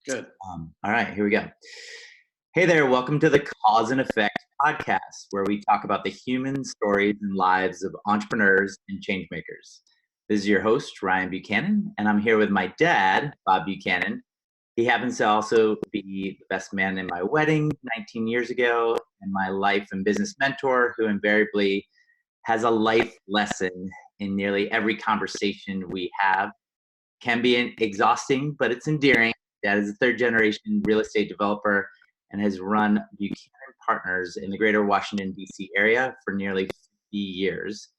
Good. All right, here we go. Hey there, welcome to the Cause and Effect podcast, where we talk about the human stories and lives of entrepreneurs and change makers. This is your host, Ryan Buchanan, and I'm here with my dad, Bob Buchanan. He happens to also be the best man in my wedding 19 years ago, and my life and business mentor, who invariably has a life lesson in nearly every conversation we have. Can be exhausting, but it's endearing. Dad is a third generation real estate developer and has run Buchanan Partners in the greater Washington, D.C. area for nearly 50 years.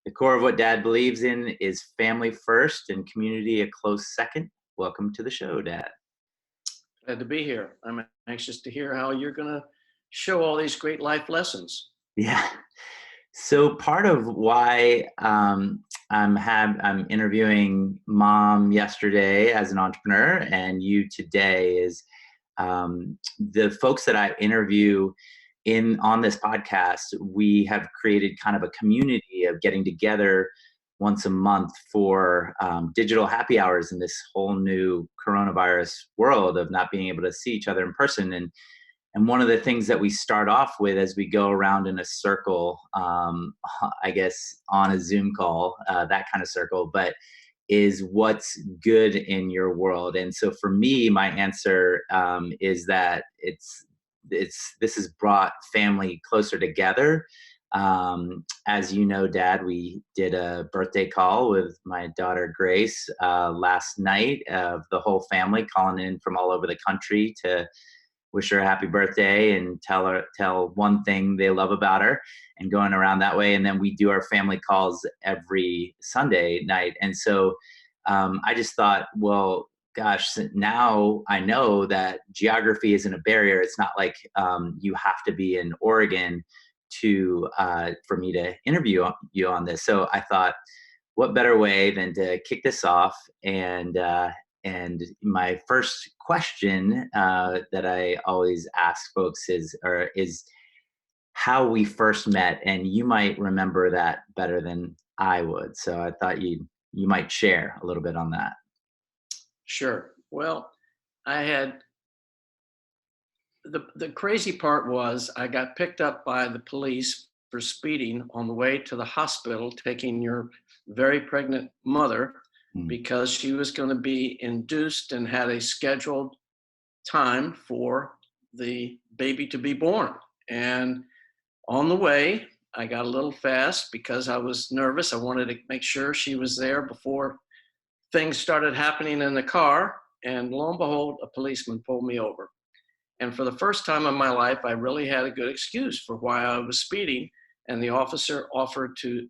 The core of what Dad believes in is family first and community a close second. Welcome to the show, Dad. Glad to be here. I'm anxious to hear how you're going to show all these great life lessons. Yeah. So part of why I'm interviewing Mom yesterday as an entrepreneur and you today is the folks that I interview on this podcast. We have created kind of a community of getting together once a month for digital happy hours in this whole new coronavirus world of not being able to see each other in person. And one of the things that we start off with as we go around in a circle, I guess on a Zoom call, that kind of circle, but is what's good in your world. And so for me, my answer is that this has brought family closer together. As you know, Dad, we did a birthday call with my daughter Grace last night of the whole family calling in from all over the country to wish her a happy birthday and tell one thing they love about her and going around that way. And then we do our family calls every Sunday night. And so I just thought, well, gosh, now I know that geography isn't a barrier. It's not like you have to be in Oregon for me to interview you on this. So I thought, what better way than to kick this off and my first question that I always ask folks is how we first met, and you might remember that better than I would. So I thought you might share a little bit on that. Sure. Well, I had the crazy part was I got picked up by the police for speeding on the way to the hospital, taking your very pregnant mother, because she was going to be induced and had a scheduled time for the baby to be born. And on the way, I got a little fast because I was nervous. I wanted to make sure she was there before things started happening in the car. And lo and behold, a policeman pulled me over. And for the first time in my life, I really had a good excuse for why I was speeding. And the officer offered to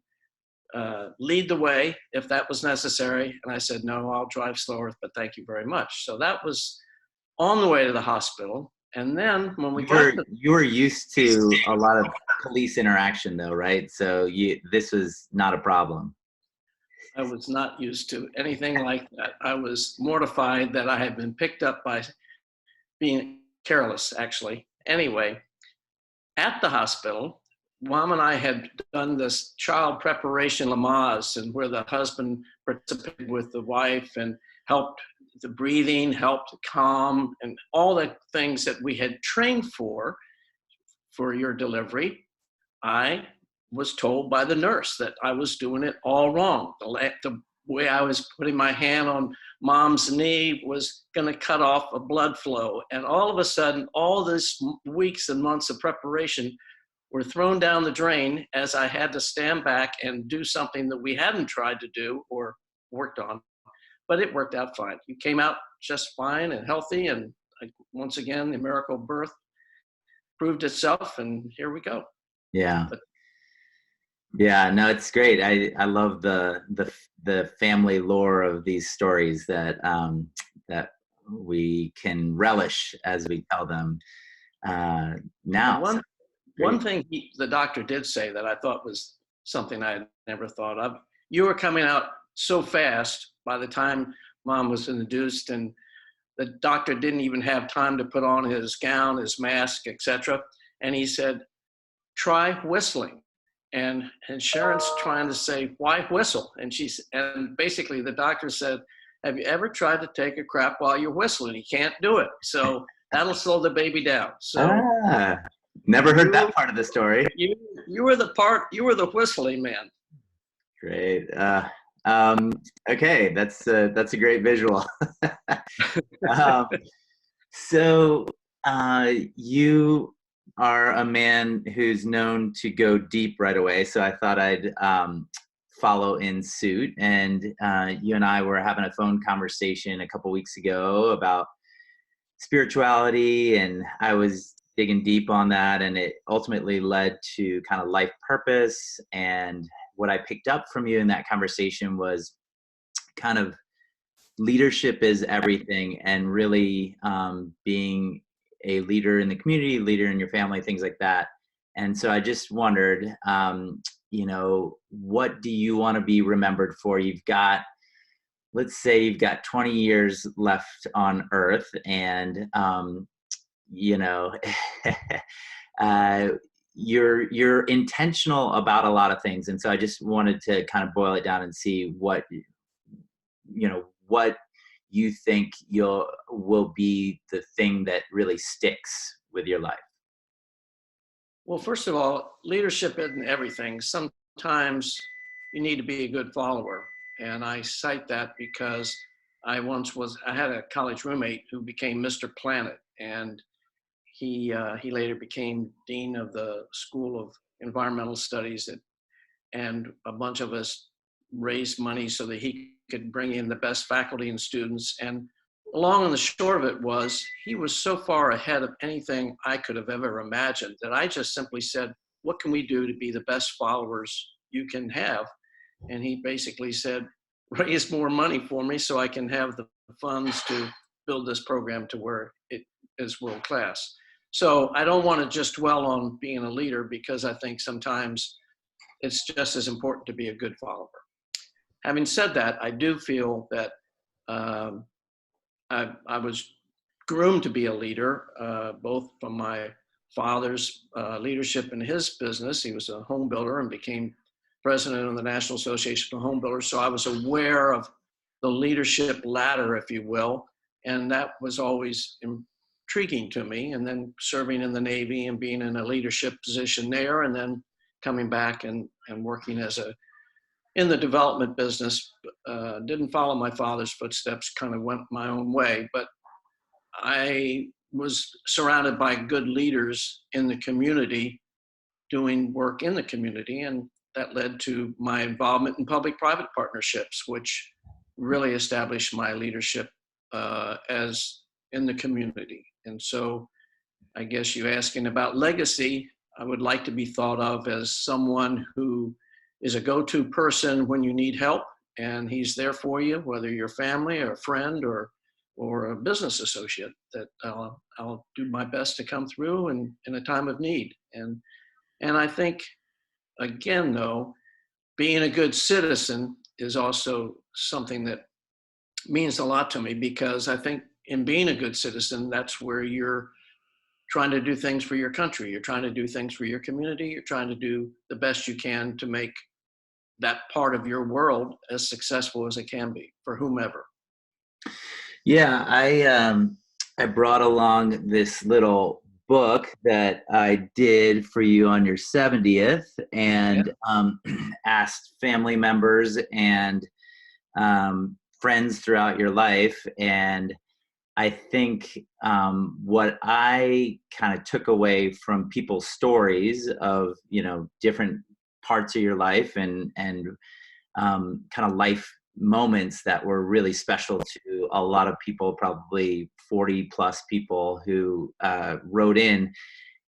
lead the way if that was necessary. And I said, no, I'll drive slower, but thank you very much. So that was on the way to the hospital. And then when you were used to a lot of police interaction though, right? So this was not a problem. I was not used to anything like that. I was mortified that I had been picked up by being careless, actually. Anyway, at the hospital, Mom and I had done this child preparation Lamaze, and where the husband participated with the wife and helped the breathing, helped calm, and all the things that we had trained for your delivery. I was told by the nurse that I was doing it all wrong. The way I was putting my hand on Mom's knee was going to cut off a blood flow. And all of a sudden, all these weeks and months of preparation were thrown down the drain as I had to stand back and do something that we hadn't tried to do or worked on. But it worked out fine. You came out just fine and healthy. And once again, the miracle of birth proved itself. And here we go. Yeah. Yeah, no, it's great. I love the family lore of these stories that we can relish as we tell them now. One thing the doctor did say that I thought was something I had never thought of. You were coming out so fast by the time Mom was induced, and the doctor didn't even have time to put on his gown, his mask, etc. And he said, try whistling. And Sharon's trying to say, why whistle? And basically the doctor said, have you ever tried to take a crap while you're whistling? You can't do it. So that'll slow the baby down. So never heard you that part of the story. you were the whistling man. Great. Okay, that's a great visual. um, so you are a man who's known to go deep right away. So I thought I'd follow in suit. And you and I were having a phone conversation a couple weeks ago about spirituality, and I was digging deep on that, and it ultimately led to kind of life purpose. And what I picked up from you in that conversation was kind of leadership is everything, and really being a leader in the community, leader in your family, things like that. And so I just wondered, what do you want to be remembered for? Let's say you've got 20 years left on Earth, and you're intentional about a lot of things. And so I just wanted to kind of boil it down and see what you think will be the thing that really sticks with your life. Well, first of all, leadership isn't everything. Sometimes you need to be a good follower. And I cite that because I had a college roommate who became Mr. Planet, and he later became dean of the School of Environmental Studies, and a bunch of us raised money so that he could bring in the best faculty and students. And the long and the short of it was, he was so far ahead of anything I could have ever imagined that I just simply said, what can we do to be the best followers you can have? And he basically said, raise more money for me so I can have the funds to build this program to where it is world class. So I don't want to just dwell on being a leader, because I think sometimes it's just as important to be a good follower. Having said that, I do feel that I was groomed to be a leader, both from my father's leadership in his business. He was a home builder and became president of the National Association of Home Builders. So I was aware of the leadership ladder, if you will, and that was always intriguing to me. And then serving in the Navy and being in a leadership position there, and then coming back and working in the development business. Didn't follow my father's footsteps, kind of went my own way, but I was surrounded by good leaders in the community doing work in the community, and that led to my involvement in public-private partnerships, which really established my leadership as in the community. And so I guess you asking about legacy, I would like to be thought of as someone who is a go-to person when you need help, and he's there for you, whether you're family or a friend or a business associate, that I'll do my best to come through in a time of need. And I think, again, though, being a good citizen is also something that means a lot to me, because I think in being a good citizen, that's where you're trying to do things for your country. You're trying to do things for your community. You're trying to do the best you can to make that part of your world as successful as it can be for whomever. Yeah, I brought along this little book that I did for you on your 70th, and asked family members and friends throughout your life. And I think what I kind of took away from people's stories of, different parts of your life and kind of life moments that were really special to a lot of people, probably 40 plus people who wrote in.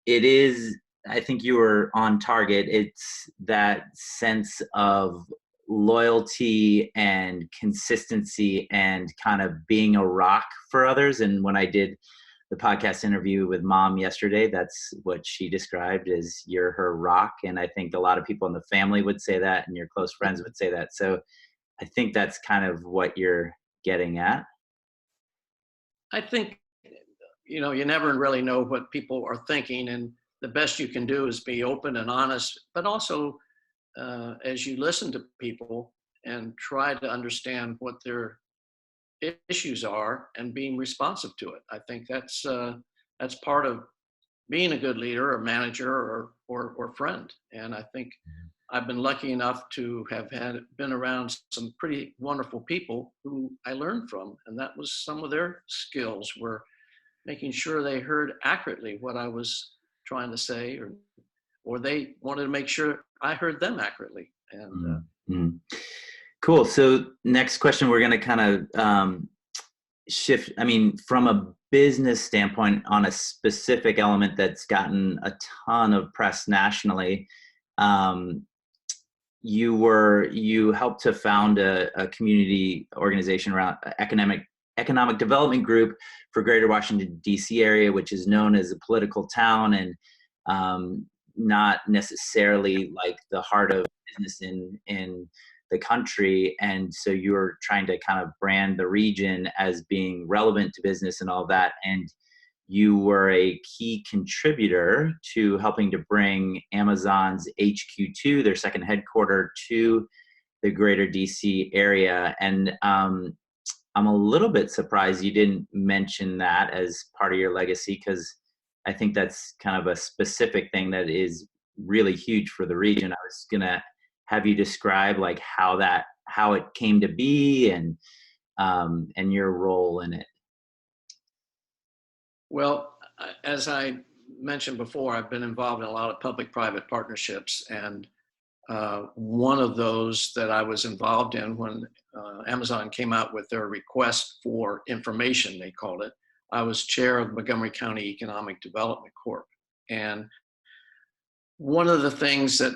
I think you were on target. It's that sense of loyalty and consistency and kind of being a rock for others. And when I did the podcast interview with Mom yesterday, that's what she described as, you're her rock. And I think a lot of people in the family would say that, and your close friends would say that. So I think that's kind of what you're getting at. I think, you never really know what people are thinking, and the best you can do is be open and honest, but also as you listen to people and try to understand what they're issues are and being responsive to it. I think that's part of being a good leader or manager or friend. And I think I've been lucky enough to have been around some pretty wonderful people who I learned from, and that was some of their skills were making sure they heard accurately what I was trying to say, or they wanted to make sure I heard them accurately. And Mm-hmm. Cool. So next question, we're going to kind of shift. I mean, from a business standpoint, on a specific element that's gotten a ton of press nationally. You helped to found a community organization around economic development group for Greater Washington, D.C. area, which is known as a political town and not necessarily like the heart of business in the country. And so you're trying to kind of brand the region as being relevant to business and all that. And you were a key contributor to helping to bring Amazon's HQ2, their second headquarter, to the greater DC area. And I'm a little bit surprised you didn't mention that as part of your legacy, because I think that's kind of a specific thing that is really huge for the region. I was going to have you describe like how it came to be and your role in it. well, as I mentioned before, I've been involved in a lot of public-private partnerships, and one of those that I was involved in when Amazon came out with their request for information, they called it. I was chair of Montgomery County Economic Development Corp. And one of the things that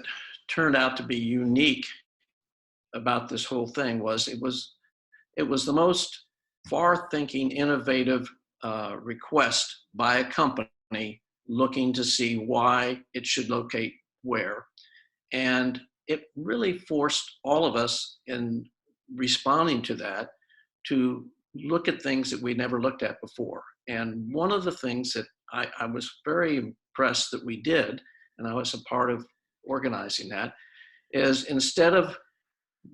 turned out to be unique about this whole thing was it was the most far-thinking, innovative request by a company looking to see why it should locate where. And it really forced all of us in responding to that to look at things that we never looked at before. And one of the things that I was very impressed that we did, and I was a part of organizing that, is instead of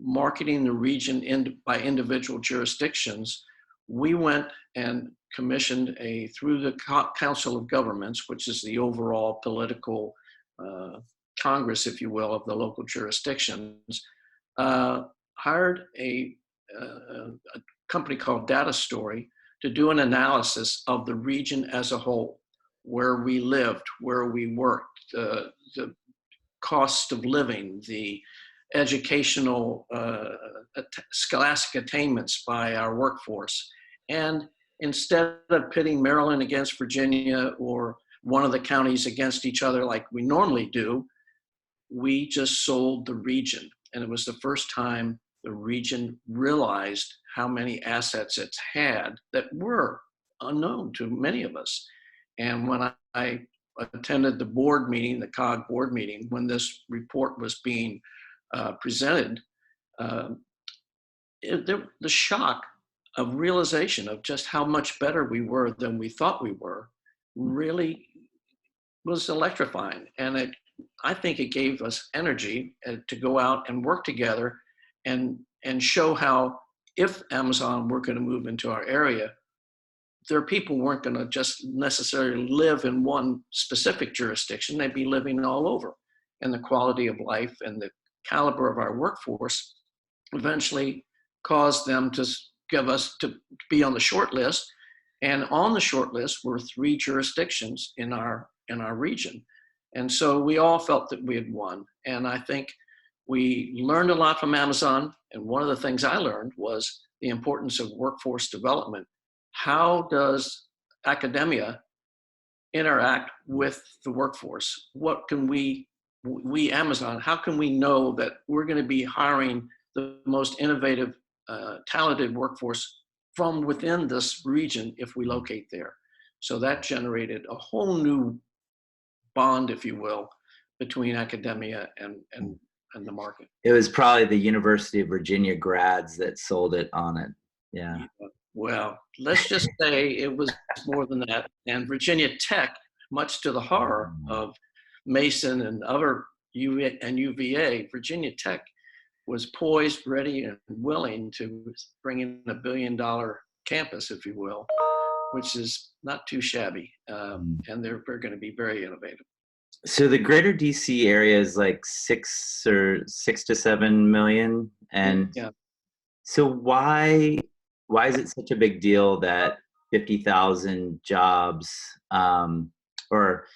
marketing the region by individual jurisdictions, we went and commissioned through the Council of Governments, which is the overall political Congress, if you will, of the local jurisdictions, hired a company called Data Story to do an analysis of the region as a whole, where we lived, where we worked, the cost of living, the educational scholastic attainments by our workforce. And instead of pitting Maryland against Virginia or one of the counties against each other like we normally do, we just sold the region. And it was the first time the region realized how many assets it's had that were unknown to many of us. And when I attended the board meeting, the COG board meeting, when this report was being presented, the shock of realization of just how much better we were than we thought we were really was electrifying. And I think it gave us energy to go out and work together and show how if Amazon were going to move into our area, their people weren't going to just necessarily live in one specific jurisdiction. They'd be living all over. And the quality of life and the caliber of our workforce eventually caused them to give us to be on the short list. And on the short list were 3 jurisdictions in our region. And so we all felt that we had won. And I think we learned a lot from Amazon. And one of the things I learned was the importance of workforce development. How does academia interact with the workforce? What can we Amazon, how can we know that we're going to be hiring the most innovative, talented workforce from within this region if we locate there? So that generated a whole new bond, if you will, between academia and the market. It was probably the University of Virginia grads that sold it on it. Yeah. Well, let's just say it was more than that. And Virginia Tech, much to the horror of Mason and other UVA, Virginia Tech was poised, ready, and willing to bring in $1 billion campus, if you will, which is not too shabby. And they're going to be very innovative. So the greater DC area is like 6 to 7 million, and Yeah. so why is it such a big deal that 50,000 jobs, or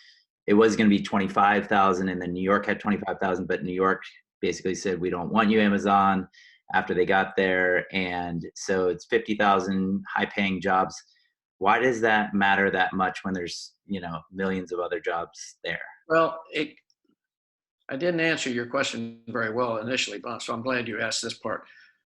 it was going to be 25,000, and then New York had 25,000, but New York basically said, we don't want you, Amazon, after they got there. And so it's 50,000 high paying jobs. Why does that matter that much when there's, millions of other jobs there? Well, I didn't answer your question very well initially, Bob, so I'm glad you asked this part.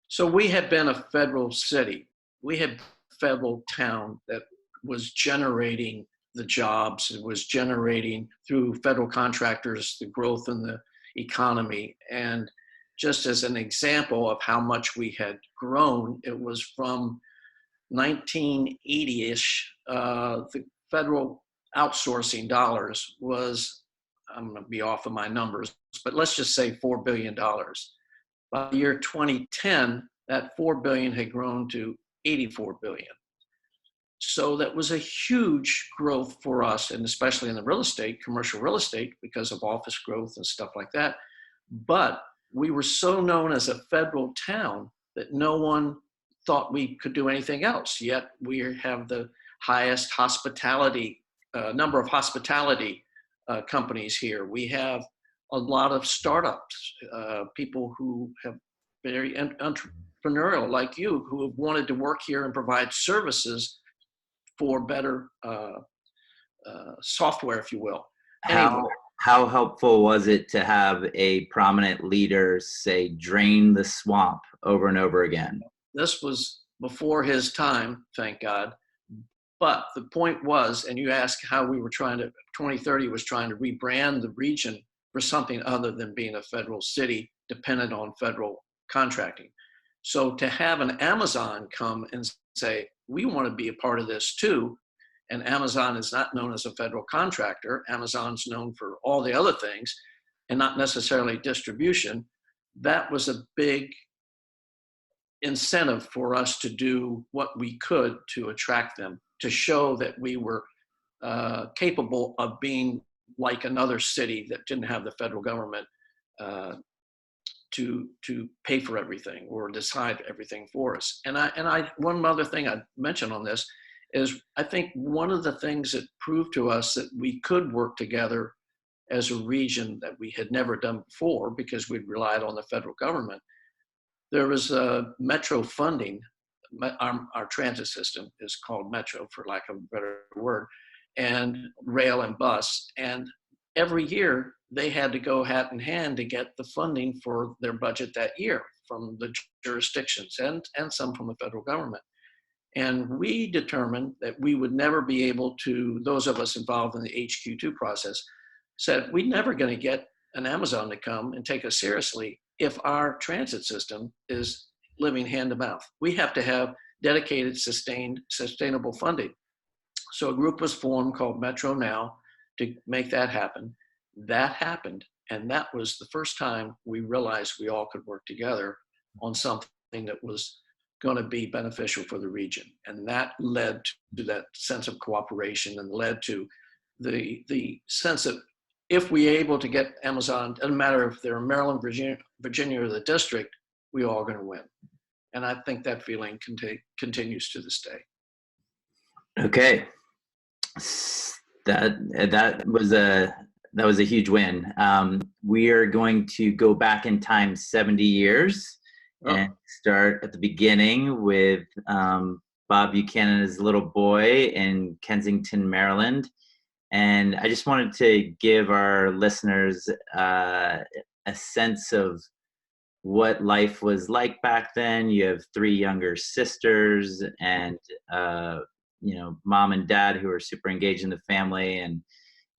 So we had been a federal city. We had a federal town that was generating the jobs. It was generating through federal contractors the growth in the economy. And just as an example of how much we had grown, it was from 1980-ish, the federal outsourcing dollars was, I'm going to be off of my numbers, but let's just say $4 billion. By the year 2010, that $4 billion had grown to $84 billion. So that was a huge growth for us, and especially in the real estate, commercial real estate, because of office growth and stuff like that. But we were so known as a federal town that no one thought we could do anything else. Yet we have the highest hospitality, number of hospitality companies here. We have a lot of startups, people who have very entrepreneurial like you, who have wanted to work here and provide services for better software, if you will. Anyway, How helpful was it to have a prominent leader say, drain the swamp over and over again? This was before his time, thank God. But the point was, and you asked how we were 2030 was trying to rebrand the region for something other than being a federal city dependent on federal contracting. So to have an Amazon come and say, we want to be a part of this too, and Amazon is not known as a federal contractor, Amazon's known for all the other things and not necessarily distribution, that was a big incentive for us to do what we could to attract them, to show that we were capable of being like another city that didn't have the federal government to pay for everything or decide everything for us. And one other thing I'd mention on this is I think one of the things that proved to us that we could work together as a region that we had never done before because we'd relied on the federal government. There was Metro funding. Our transit system is called Metro, for lack of a better word, and rail and bus. And every year they had to go hat in hand to get the funding for their budget that year from the jurisdictions and some from the federal government. And we determined that we would never be able to, those of us involved in the HQ2 process, said we're never going to get an Amazon to come and take us seriously if our transit system is living hand to mouth. We have to have dedicated, sustainable funding. So a group was formed called Metro Now to make that happen. That happened, and that was the first time we realized we all could work together on something that was going to be beneficial for the region. And that led to that sense of cooperation and led to the sense of if we're able to get Amazon, doesn't matter if they're in Maryland, Virginia, or the district, we're all going to win. And I think that feeling continues to this day. Okay, that was a huge win. We are going to go back in time 70 years and start at the beginning with Bob Buchanan as a little boy in Kensington, Maryland. And I just wanted to give our listeners a sense of what life was like back then. You have 3 younger sisters and, mom and dad who are super engaged in the family and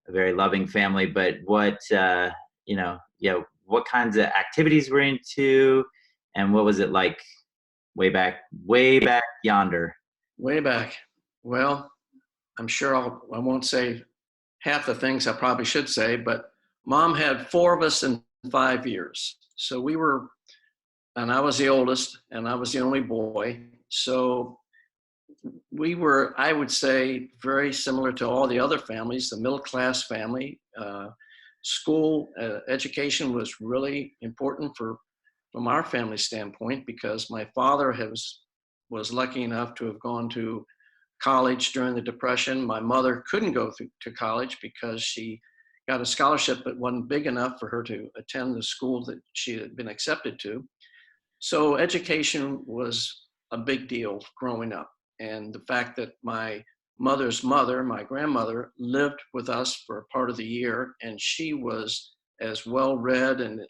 a very loving family. But what kinds of activities were into and what was it like way back yonder? Way back. Well, I'm sure I won't say half the things I probably should say, but mom had 4 of us in 5 years. So we were and I was the oldest, and I was the only boy. So we were, I would say, very similar to all the other families, the middle class family. School education was really important from our family standpoint, because my father was lucky enough to have gone to college during the Depression. My mother couldn't go to college because she got a scholarship but wasn't big enough for her to attend the school that she had been accepted to. So education was a big deal growing up. And the fact that my mother's mother, my grandmother, lived with us for a part of the year, and she was as well read and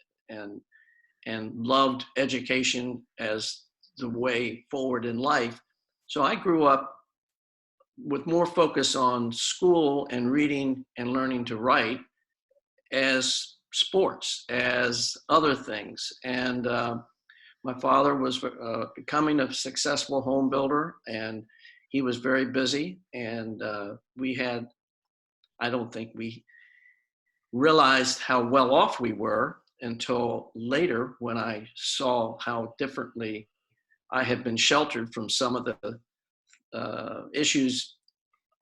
and loved education as the way forward in life. So I grew up with more focus on school and reading and learning to write as sports, as other things. And my father was becoming a successful home builder, and he was very busy. And I don't think we realized how well off we were until later, when I saw how differently I had been sheltered from some of the issues,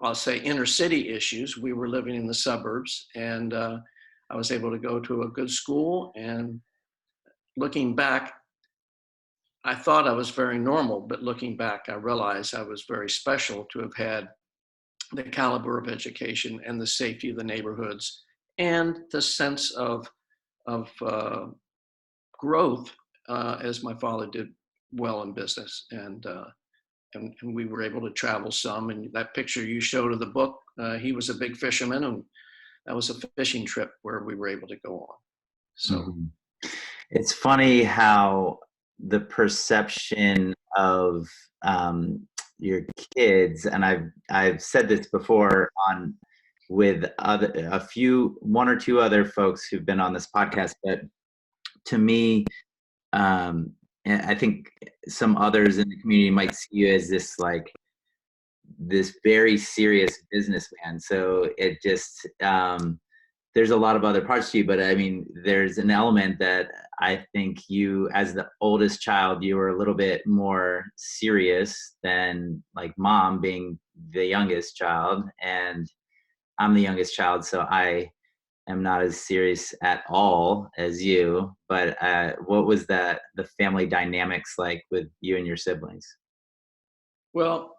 I'll say inner city issues. We were living in the suburbs, and I was able to go to a good school. And looking back, I thought I was very normal, but looking back, I realized I was very special to have had the caliber of education and the safety of the neighborhoods and the sense of growth, as my father did well in business. And we were able to travel some. And that picture you showed of the book, he was a big fisherman, and that was a fishing trip where we were able to go on. So It's funny how the perception of your kids, and I've said this before on with one or two other folks who've been on this podcast, but to me, and I think some others in the community might see you as this very serious businessman. So it just there's a lot of other parts to you, but I mean, there's an element that I think you, as the oldest child, you were a little bit more serious than like mom being the youngest child, and I'm the youngest child, so I am not as serious at all as you. But what was the family dynamics like with you and your siblings? well,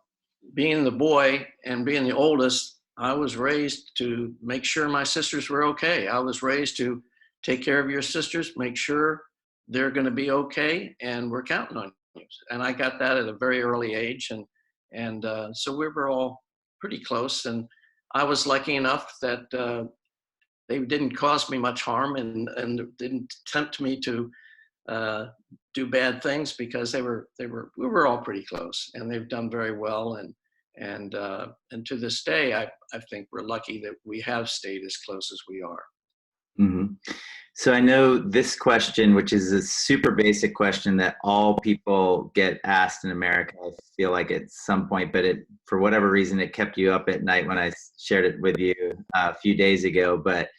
being the boy and being the oldest, I was raised to make sure my sisters were okay. I was raised to take care of your sisters, make sure they're going to be okay, and we're counting on you. And I got that at a very early age, and so we were all pretty close. And I was lucky enough that they didn't cause me much harm, and didn't tempt me to do bad things, because we were all pretty close, and they've done very well. And to this day, I think we're lucky that we have stayed as close as we are. Mm-hmm. So I know this question, which is a super basic question that all people get asked in America, I feel like at some point, but for whatever reason, it kept you up at night when I shared it with you a few days ago. But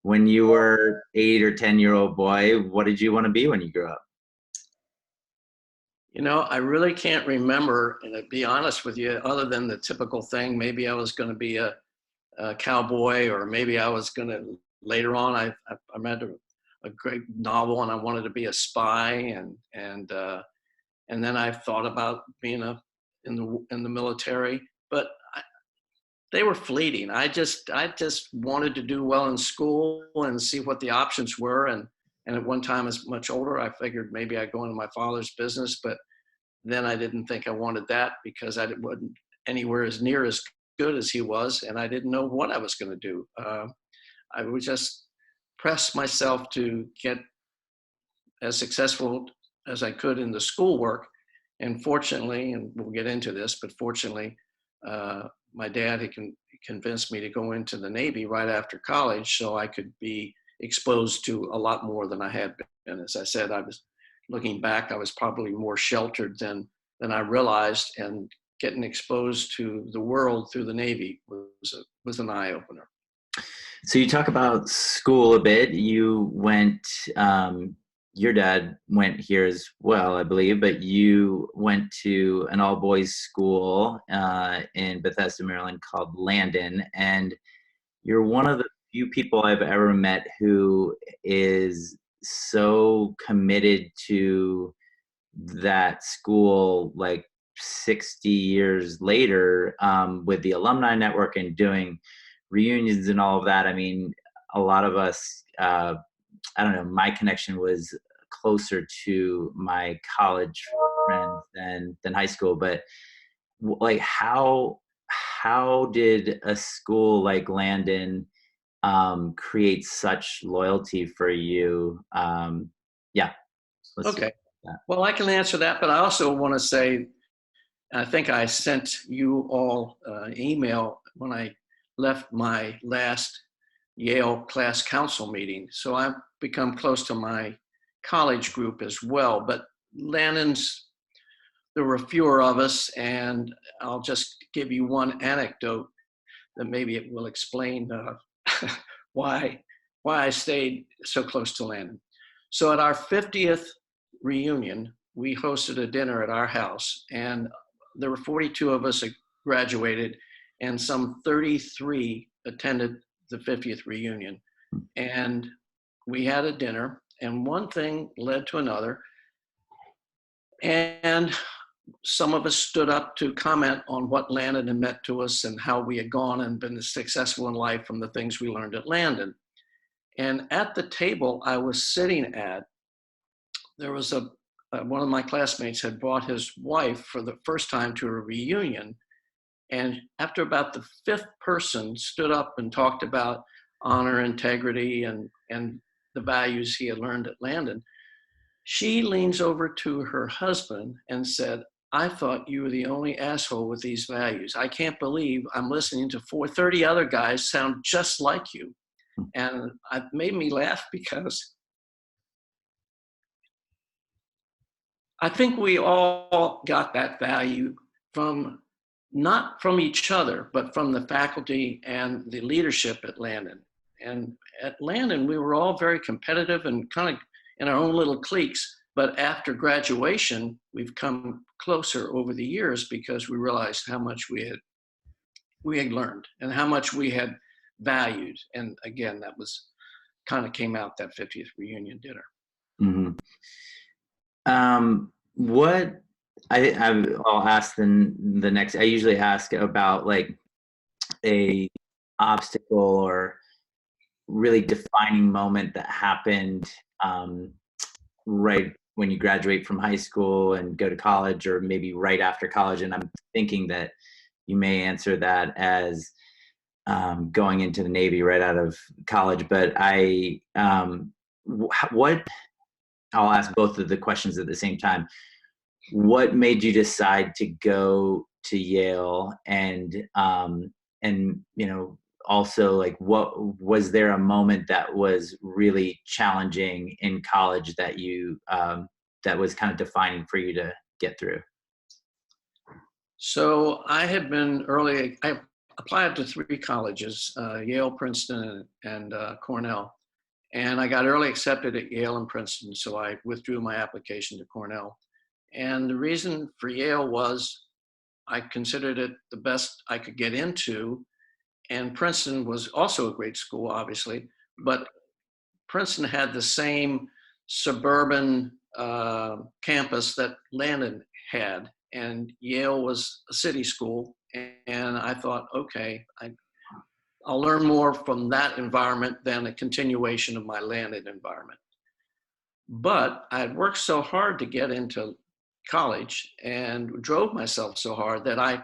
when you were 8 or 10-year-old boy, what did you want to be when you grew up? You know, I really can't remember, and to be honest with you, other than the typical thing. Maybe I was going to be a cowboy, or maybe I was going to, later on, I read a great novel and I wanted to be a spy, and then I thought about being in the military, but they were fleeting. I just wanted to do well in school and see what the options were. And at one time, as much older, I figured maybe I'd go into my father's business, but then I didn't think I wanted that, because I wasn't anywhere as near as good as he was, and I didn't know what I was going to do. I would just press myself to get as successful as I could in the schoolwork. And fortunately, and we'll get into this, but fortunately, my dad had convinced me to go into the Navy right after college, so I could be exposed to a lot more than I had been. As I said, looking back, I was probably more sheltered than I realized, and getting exposed to the world through the Navy was an eye opener. So you talk about school a bit. You went your dad went here as well, I believe, but you went to an all boys school in Bethesda, Maryland called Landon. And you're one of the few people I've ever met who is so committed to that school, like 60 years later, with the alumni network and doing reunions and all of that. I mean, a lot of us, I don't know, my connection was closer to my college friends than high school. But like, how did a school like Landon create such loyalty for you? Yeah, let's see Okay. that. Well, I can answer that, but I also want to say, I think I sent you all an email when I left my last Yale class council meeting. So I've become close to my college group as well. But Landon's, there were fewer of us, and I'll just give you one anecdote that maybe it will explain why I stayed so close to Landon. So at our 50th reunion, we hosted a dinner at our house, and there were 42 of us that graduated, and some 33 attended the 50th reunion. And we had a dinner, and one thing led to another. And some of us stood up to comment on what Landon had meant to us and how we had gone and been successful in life from the things we learned at Landon. And at the table I was sitting at, there was one of my classmates had brought his wife for the first time to a reunion. And after about the fifth person stood up and talked about honor, integrity, and the values he had learned at Landon, she leans over to her husband and said, "I thought you were the only asshole with these values. I can't believe I'm listening to 430 other guys sound just like you." And it made me laugh because I think we all got that value from, not from each other, but from the faculty and the leadership at Landon. And at Landon, we were all very competitive and kind of in our own little cliques. But after graduation, we've come closer over the years because we realized how much we had learned and how much we had valued. And again, that was kind of came out that 50th reunion dinner. Mm-hmm. What I'll ask the next. I usually ask about like a obstacle or really defining moment that happened right when you graduate from high school and go to college, or maybe right after college. And I'm thinking that you may answer that as going into the Navy right out of college. But what I'll ask both of the questions at the same time. What made you decide to go to Yale, and also, like, what was there a moment that was really challenging in college that you that was kind of defining for you to get through? So I applied to 3 colleges, Yale, Princeton, and Cornell. And I got early accepted at Yale and Princeton, so I withdrew my application to Cornell. And the reason for Yale was I considered it the best I could get into. And Princeton was also a great school, obviously, but Princeton had the same suburban campus that Landon had, and Yale was a city school. And I thought, okay, I'll learn more from that environment than a continuation of my Landon environment. But I had worked so hard to get into college and drove myself so hard that I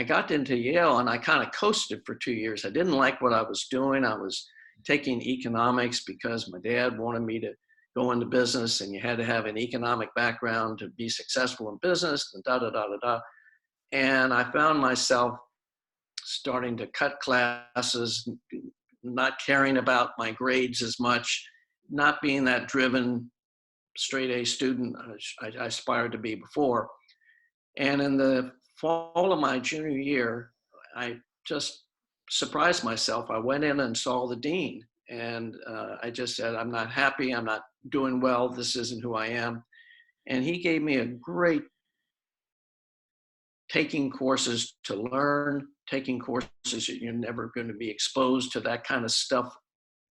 got into Yale, and I kind of coasted for 2 years. I didn't like what I was doing. I was taking economics because my dad wanted me to go into business, and you had to have an economic background to be successful in business, and da da da da da. And I found myself starting to cut classes, not caring about my grades as much, not being that driven straight A student I aspired to be before. And in the fall of my junior year, I just surprised myself. I went in and saw the dean, and I just said, "I'm not happy. I'm not doing well. This isn't who I am. And he gave me a great taking courses to learn, taking courses that you're never going to be exposed to that kind of stuff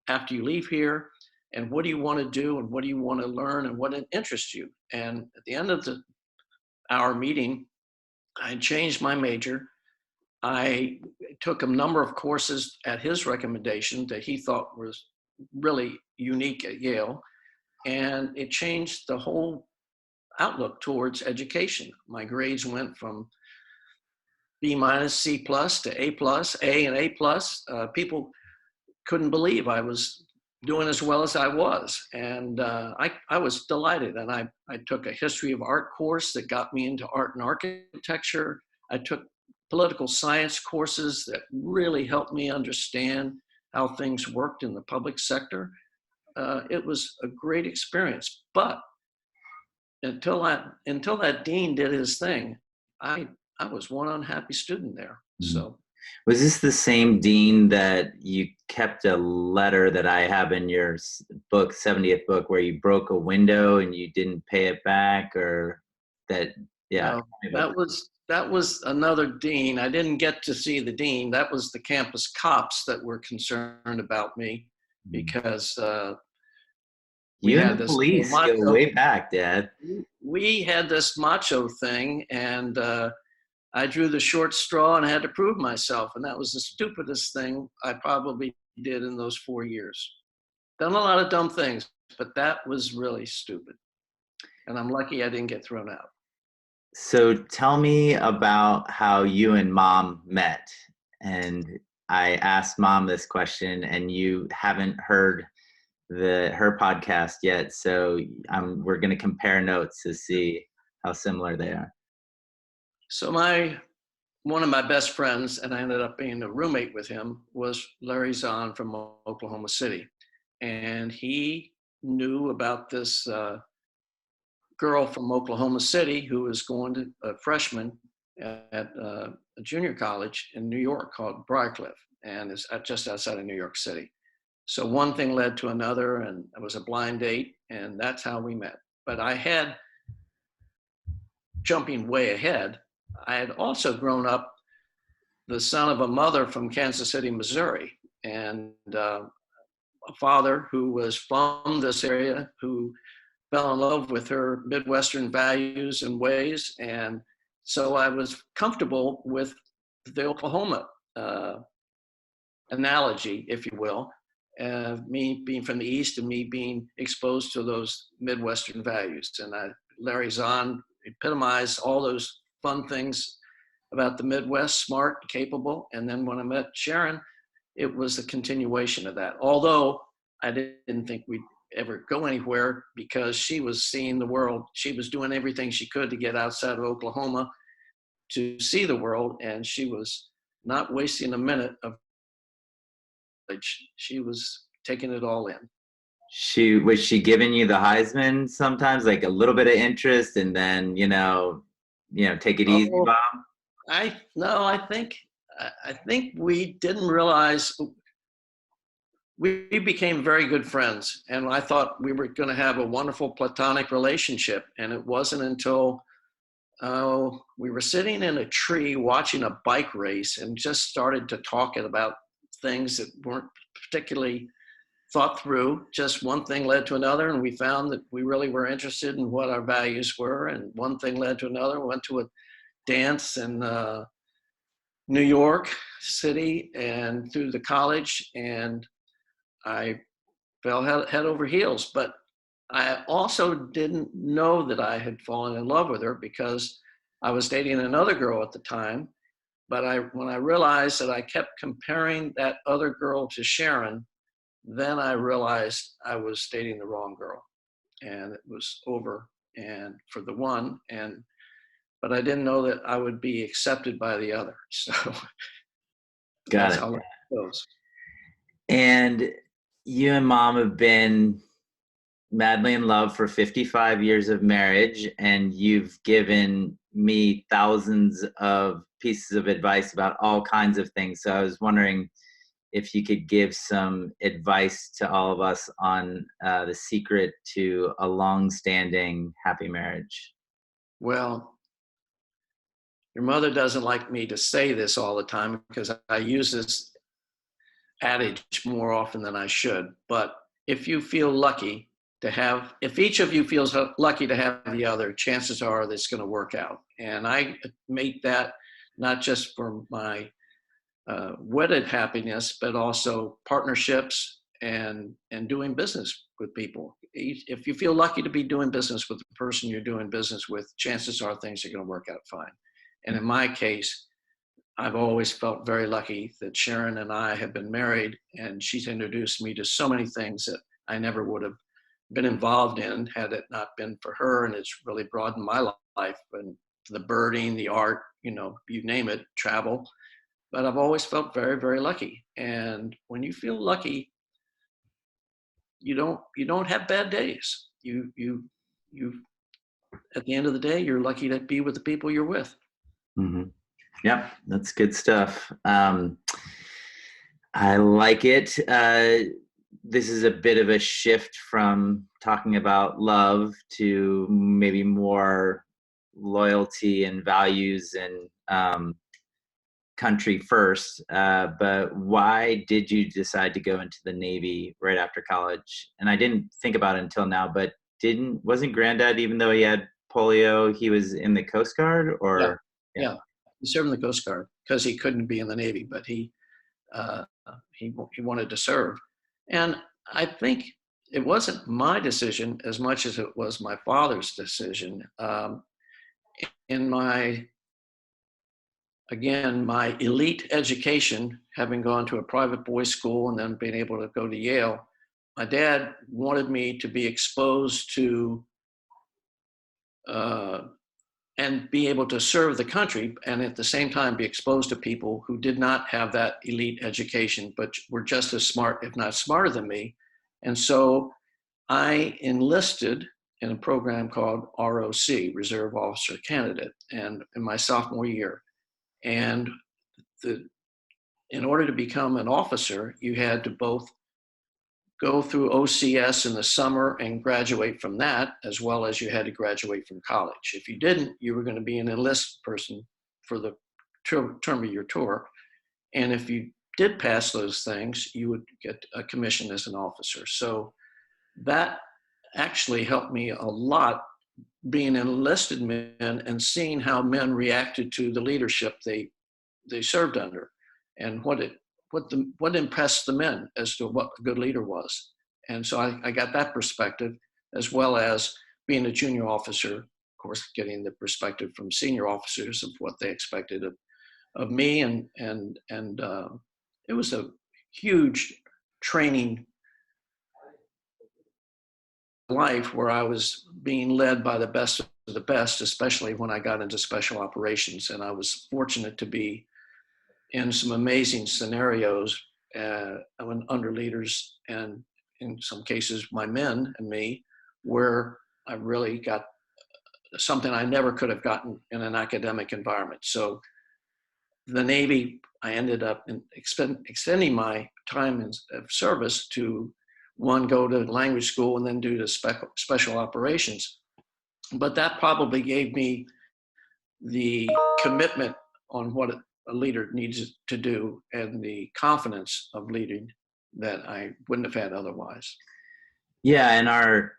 after you leave here. And what do you want to do? And what do you want to learn? And what interests you? And at the end of our meeting, I changed my major. I took a number of courses at his recommendation that he thought was really unique at Yale. And it changed the whole outlook towards education. My grades went from B minus, C plus to A plus, A and A plus. People couldn't believe I was doing as well as I was. And I was delighted. And I took a history of art course that got me into art and architecture. I took political science courses that really helped me understand how things worked in the public sector. It was a great experience. But until that dean did his thing, I was one unhappy student there. So was this the same dean that you kept a letter that I have in your book, 70th book, where you broke a window and you didn't pay it back, or that? Yeah, no, that was another dean. I didn't get to see the dean. That was the campus cops that were concerned about me because you and the police go way back, Dad. We had this macho thing, and I drew the short straw and I had to prove myself. And that was the stupidest thing I probably did in those 4 years. Done a lot of dumb things, but that was really stupid. And I'm lucky I didn't get thrown out. So tell me about how you and Mom met. And I asked Mom this question, and you haven't heard her podcast yet. So we're going to compare notes to see how similar they are. So one of my best friends, and I ended up being a roommate with him, was Larry Zahn from Oklahoma City. And he knew about this girl from Oklahoma City who was going to a freshman at a junior college in New York called Briarcliff, and it's just outside of New York City. So one thing led to another, and it was a blind date, and that's how we met. But jumping way ahead, I had also grown up the son of a mother from Kansas City, Missouri, and a father who was from this area who fell in love with her Midwestern values and ways. And so I was comfortable with the Oklahoma analogy, if you will, me being from the East and me being exposed to those Midwestern values. And Larry Zahn epitomized all those fun things about the Midwest, smart, capable. And then when I met Sharon, it was a continuation of that. Although I didn't think we'd ever go anywhere because she was seeing the world. She was doing everything she could to get outside of Oklahoma to see the world. And she was not wasting a minute of college. She was taking it all in. Was she giving you the Heisman sometimes, like a little bit of interest, and then take it easy, Bob? I think we didn't realize we became very good friends, and I thought we were going to have a wonderful platonic relationship. And it wasn't until we were sitting in a tree watching a bike race and just started to talk about things that weren't particularly thought through. Just one thing led to another, and we found that we really were interested in what our values were. And one thing led to another. We went to a dance in New York City and through the college, and I fell head over heels. But I also didn't know that I had fallen in love with her because I was dating another girl at the time. But when I realized that I kept comparing that other girl to Sharon, then I realized I was dating the wrong girl, and it was over and for the one. But I didn't know that I would be accepted by the other. So that's how it goes. And you and Mom have been madly in love for 55 years of marriage, and you've given me thousands of pieces of advice about all kinds of things. So I was wondering if you could give some advice to all of us on the secret to a long-standing happy marriage. Well, your mother doesn't like me to say this all the time because I use this adage more often than I should. But if you feel lucky to have, if each of you feels lucky to have the other, chances are that's going to work out. And I make that not just for my wedded happiness, but also partnerships and doing business with people. If you feel lucky to be doing business with the person you're doing business with, chances are things are going to work out fine. And in my case, I've always felt very lucky that Sharon and I have been married, and she's introduced me to so many things that I never would have been involved in had it not been for her. And it's really broadened my life, and the birding, the art, you name it, travel. But I've always felt very, very lucky. And when you feel lucky, you don't have bad days. You at the end of the day, you're lucky to be with the people you're with. Mm-hmm. Yep, that's good stuff. I like it. This is a bit of a shift from talking about love to maybe more loyalty and values and country first. But why did you decide to go into the Navy right after college? And I didn't think about it until now, but wasn't Granddad, even though he had polio, he was in the Coast Guard, or? Yeah. He served in the Coast Guard because he couldn't be in the Navy, but he wanted to serve. And I think it wasn't my decision as much as it was my father's decision. In my elite education, having gone to a private boys' school and then being able to go to Yale, my dad wanted me to be exposed to and be able to serve the country, and at the same time be exposed to people who did not have that elite education, but were just as smart, if not smarter than me. And so I enlisted in a program called ROC, Reserve Officer Candidate, and in my sophomore year. And in order to become an officer, you had to both go through OCS in the summer and graduate from that, as well as you had to graduate from college. If you didn't, you were going to be an enlisted person for the term of your tour. And if you did pass those things, you would get a commission as an officer. So that actually helped me a lot, being an enlisted man and seeing how men reacted to the leadership they served under, and what impressed the men as to what a good leader was. And so I got that perspective, as well as being a junior officer, of course, getting the perspective from senior officers of what they expected of me. And it was a huge training life where I was being led by the best of the best, especially when I got into special operations. And I was fortunate to be in some amazing scenarios under leaders, and in some cases, my men and me, where I really got something I never could have gotten in an academic environment. So the Navy, I ended up extending my time of service to go to language school and then do the special operations. But that probably gave me the commitment on what a leader needs to do and the confidence of leading that I wouldn't have had otherwise. Yeah, in our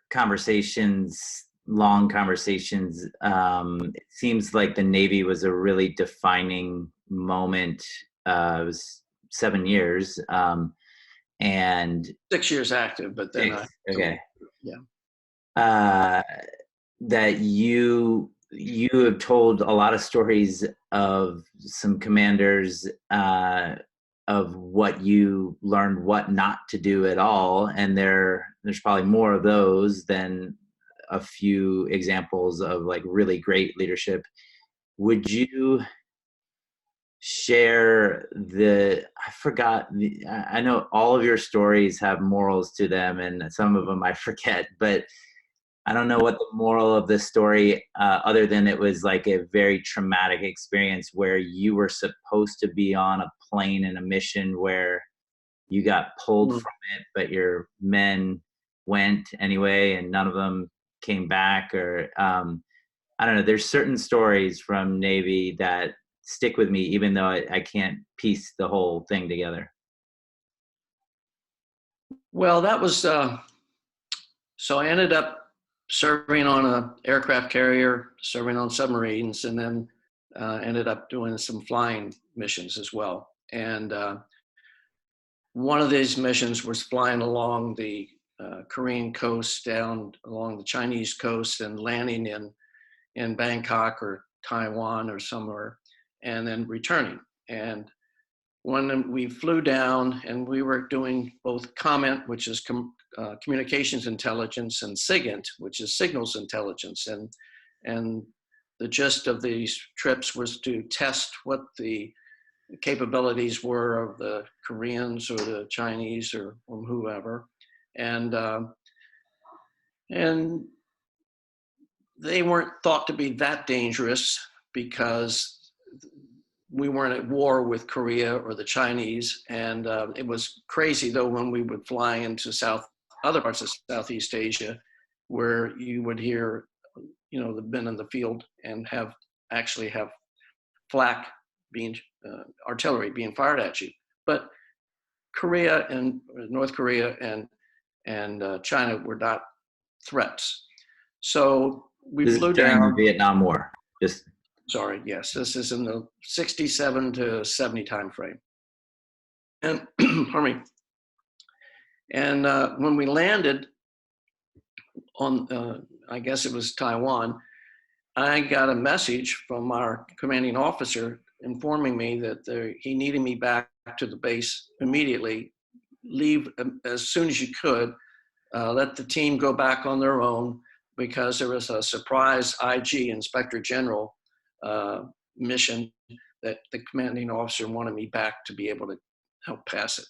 long conversations, it seems like the Navy was a really defining moment. It was 7 years. And 6 years active, but then that you have told a lot of stories of some commanders of what you learned what not to do at all, and there's probably more of those than a few examples of like really great leadership. Would you share I know all of your stories have morals to them, and some of them I forget, but I don't know what the moral of this story, other than it was like a very traumatic experience where you were supposed to be on a plane in a mission where you got pulled Mm. from it, but your men went anyway, and none of them came back? Or I don't know. There's certain stories from Navy that stick with me, even though I can't piece the whole thing together. Well, that was so I ended up serving on a aircraft carrier, serving on submarines, and then ended up doing some flying missions as well. And one of these missions was flying along the Korean coast, down along the Chinese coast, and landing in Bangkok or Taiwan or somewhere, and then returning. And when we flew down, and we were doing both COMINT, which is communications intelligence, and SIGINT, which is signals intelligence. And the gist of these trips was to test what the capabilities were of the Koreans or the Chinese or whoever. And and they weren't thought to be that dangerous because we weren't at war with Korea or the Chinese. And it was crazy, though, when we would fly into other parts of Southeast Asia, where you would hear, the men in the field and actually have flak being artillery being fired at you. But Korea and North Korea and China were not threats. So we This is flew during the down. Vietnam War. Just Sorry, yes, this is in the 67 to 70 timeframe. And pardon me. And when we landed on, I guess it was Taiwan, I got a message from our commanding officer informing me that he needed me back to the base immediately. Leave as soon as you could. Let the team go back on their own, because there was a surprise IG Inspector General mission that the commanding officer wanted me back to be able to help pass it.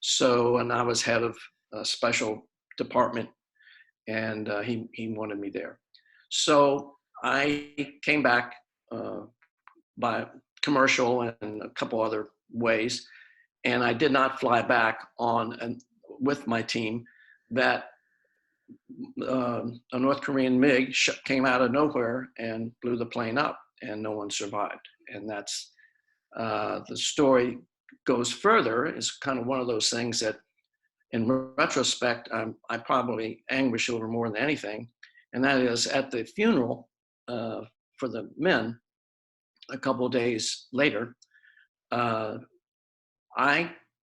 So, and I was head of a special department, and he wanted me there. So I came back by commercial and a couple other ways, and I did not fly back with my team. That a North Korean MiG came out of nowhere and blew the plane up, and no one survived. And that's the story goes further. It's kind of one of those things that, in retrospect, I probably anguish over more than anything. And that is, at the funeral for the men, a couple of days later, I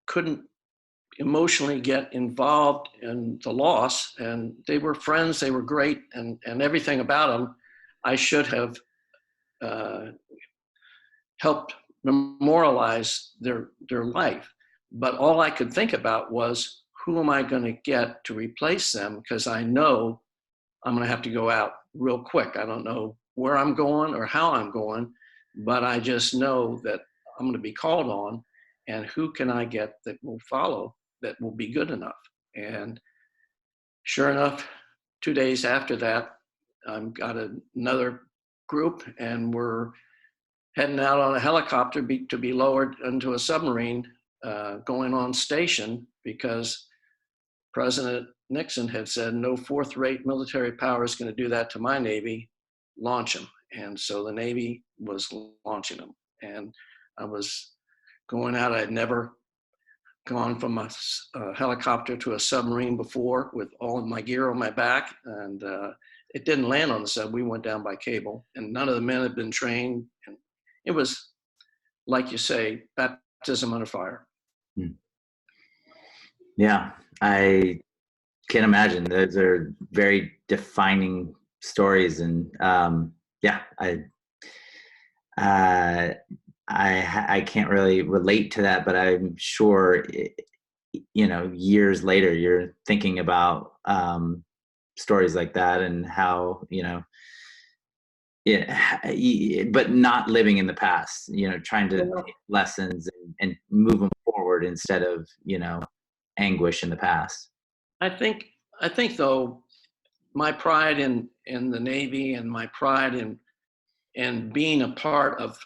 couldn't emotionally get involved in the loss. And they were friends, they were great, and everything about them I should have helped memorialize their life. But all I could think about was, who am I going to get to replace them? Because I know I'm going to have to go out real quick. I don't know where I'm going or how I'm going, but I just know that I'm going to be called on, and who can I get that will follow, that will be good enough? And sure enough, 2 days after that, I've got another group, and we're heading out on a helicopter to be lowered into a submarine, going on station, because President Nixon had said, no fourth-rate military power is going to do that to my Navy, launch them. And so the Navy was launching them. And I was going out. I'd never gone from a helicopter to a submarine before, with all of my gear on my back. And it didn't land on the sub. We went down by cable, and none of the men had been trained. And it was, like you say, baptism under fire. Yeah, I can imagine. Those are very defining stories, and yeah, I can't really relate to that, but I'm sure, years later, you're thinking about stories like that, and how, but not living in the past, trying to take lessons and move them forward instead of, anguish in the past. I think though, my pride in the Navy, and my pride in being a part of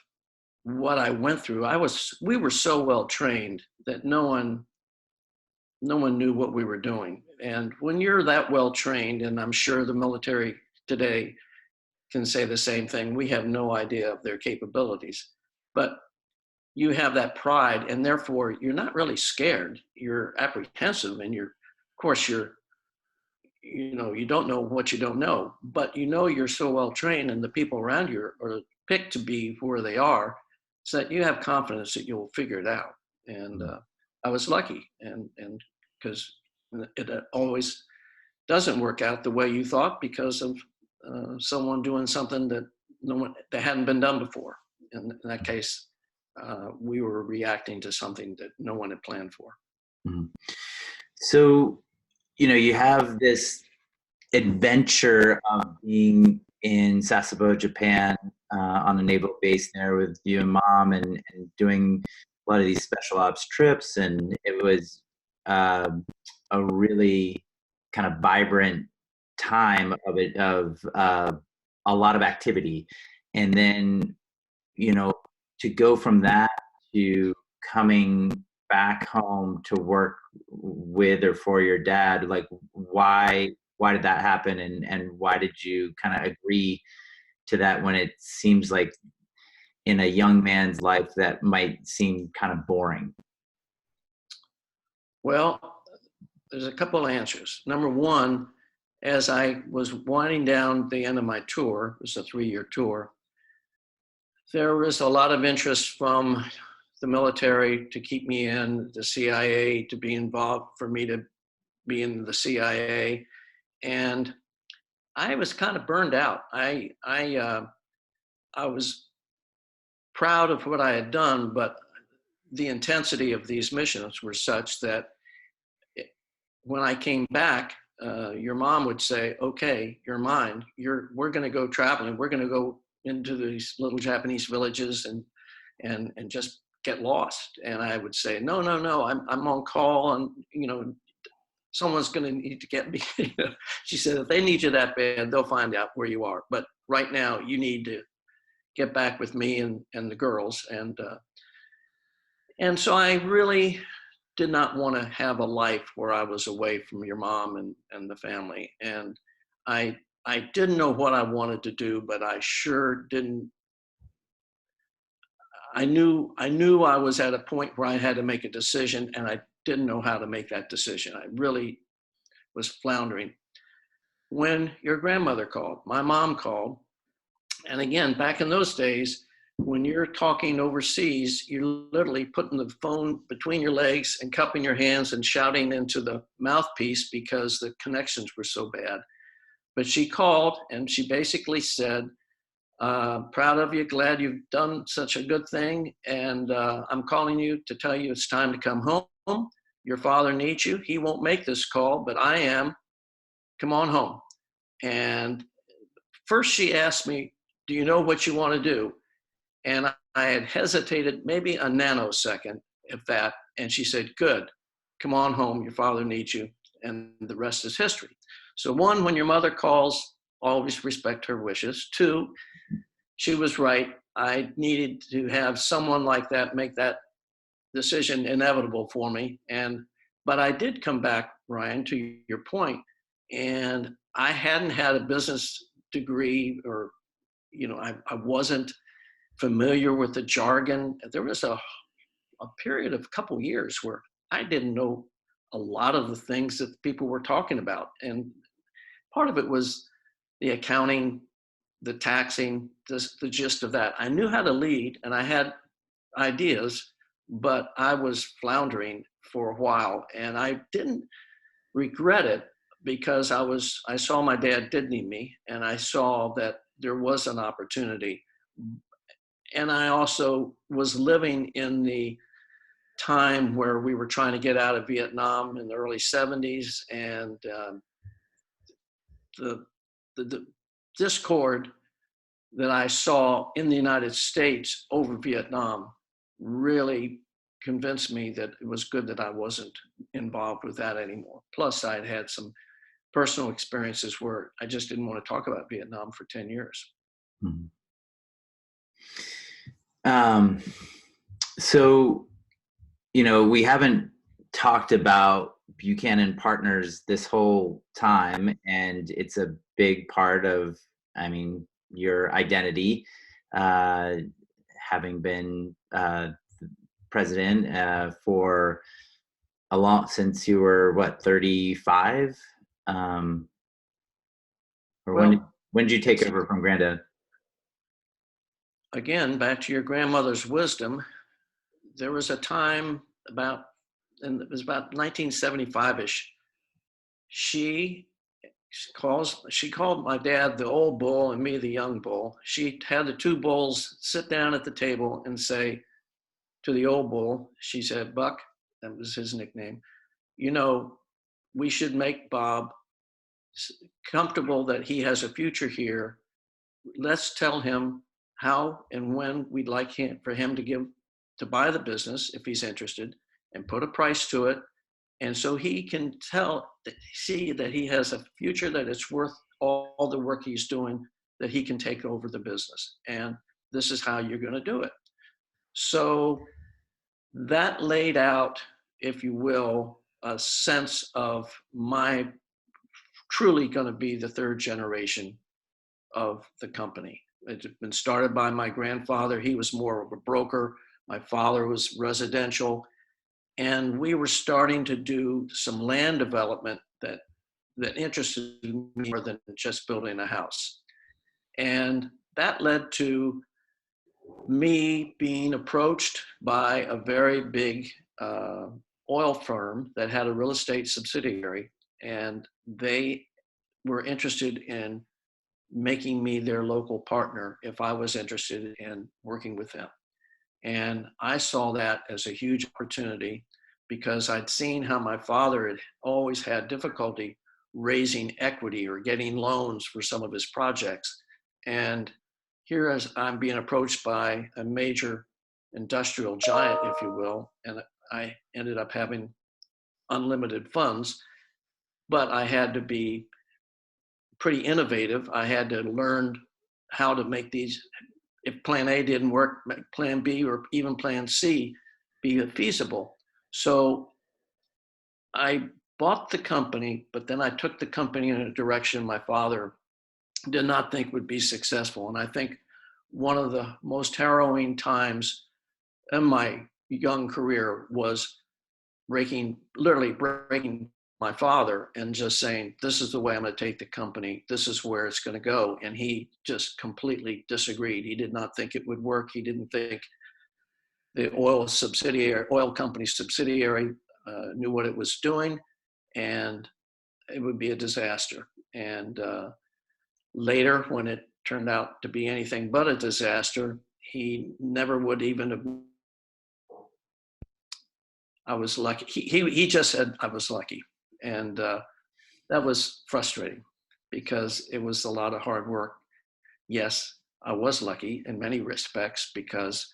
what I went through, we were so well trained that no one no one knew what we were doing. And when you're that well trained, and I'm sure the military today can say the same thing, we have no idea of their capabilities, but you have that pride, and therefore you're not really scared. You're apprehensive, and of course, you don't know what you don't know, but you're so well trained, and the people around you are picked to be where they are, so that you have confidence that you'll figure it out. And I was lucky, and because it always doesn't work out the way you thought because of someone doing something that that hadn't been done before. In that case, we were reacting to something that no one had planned for. Mhm. So, you have this adventure of being in Sasebo, Japan, on a naval base there with you and mom, and doing a lot of these special ops trips. And it was a really kind of vibrant time of a lot of activity. And then, you know, to go from that to coming back home to work with or for your dad, like why did that happen, and why did you kind of agree to that when it seems like in a young man's life that might seem kind of boring? Well, there's a couple of answers. Number one, as I was winding down the end of my tour, it was a 3-year tour, there was a lot of interest from the military to keep me in, the CIA to be involved, for me to be in the CIA. And I was kind of burned out. I was proud of what I had done, but the intensity of these missions were such that when I came back, your mom would say, "Okay, you're mine. We're going to go traveling. We're going to go into these little Japanese villages and just get lost." And I would say, "No, no, no. I'm on call, and someone's going to need to get me." She said, "If they need you that bad, they'll find out where you are. But right now, you need to get back with me and the girls." And so I really did not want to have a life where I was away from your mom and the family. And I didn't know what I wanted to do, but I sure didn't. I knew I was at a point where I had to make a decision, and I didn't know how to make that decision. I really was floundering. When your grandmother called, my mom called, and again, back in those days, when you're talking overseas, you're literally putting the phone between your legs and cupping your hands and shouting into the mouthpiece because the connections were so bad. But she called and she basically said, "Proud of you, glad you've done such a good thing. And I'm calling you to tell you it's time to come home. Your father needs you. He won't make this call, but I am. Come on home." And first she asked me, "Do you know what you want to do?" And I had hesitated maybe a nanosecond, if that. And she said, "Good, come on home. Your father needs you." And the rest is history. So one, when your mother calls, always respect her wishes. Two, she was right. I needed to have someone like that make that decision inevitable for me. But I did come back, Ryan, to your point, and I hadn't had a business degree, or I wasn't familiar with the jargon. There was a period of a couple years where I didn't know a lot of the things that people were talking about. And part of it was the accounting, the taxing, the gist of that. I knew how to lead and I had ideas, but I was floundering for a while, and I didn't regret it because I saw my dad did need me, and I saw that there was an opportunity. And I also was living in the time where we were trying to get out of Vietnam in the early 70s, and the discord that I saw in the United States over Vietnam really convinced me that it was good that I wasn't involved with that anymore. Plus, I'd had some personal experiences where I just didn't want to talk about Vietnam for 10 years. Mhm. So, we haven't talked about Buchanan Partners this whole time, and it's a big part of, I mean, your identity, uh, having been president for a long, since you were what, 35, or Well, when did you take over from Granddad? again, back to your grandmother's wisdom, there was a time and it was about 1975-ish. She she called my dad the old bull and me the young bull. She had the two bulls sit down at the table and say to the old bull, she said, Buck, that was his nickname, you know, we should make Bob comfortable that he has a future here. Let's tell him how and when we'd like for him to buy the business if he's interested, and put a price to it. And so he can see that he has a future, that it's worth all the work he's doing, that he can take over the business. And this is how you're going to do it. So that laid out, if you will, a sense of my truly going to be the third generation of the company. It had been started by my grandfather. He was more of a broker. My father was residential. And we were starting to do some land development that interested me more than just building a house. And that led to me being approached by a very big oil firm that had a real estate subsidiary, and they were interested in making me their local partner if I was interested in working with them. And I saw that as a huge opportunity, because I'd seen how my father had always had difficulty raising equity or getting loans for some of his projects. And here, as I'm being approached by a major industrial giant, if you will, and I ended up having unlimited funds, but I had to be pretty innovative. I had to learn how to make these, if plan A didn't work, plan B or even plan C be feasible. So I bought the company, but then I took the company in a direction my father did not think would be successful. And I think one of the most harrowing times in my young career was literally breaking my father and just saying, this is the way I'm going to take the company. This is where it's going to go. And he just completely disagreed. He did not think it would work. He didn't think the oil company subsidiary knew what it was doing, and it would be a disaster. And later, when it turned out to be anything but a disaster, he never would even have. I was lucky. He just said I was lucky, and that was frustrating because it was a lot of hard work. Yes, I was lucky in many respects because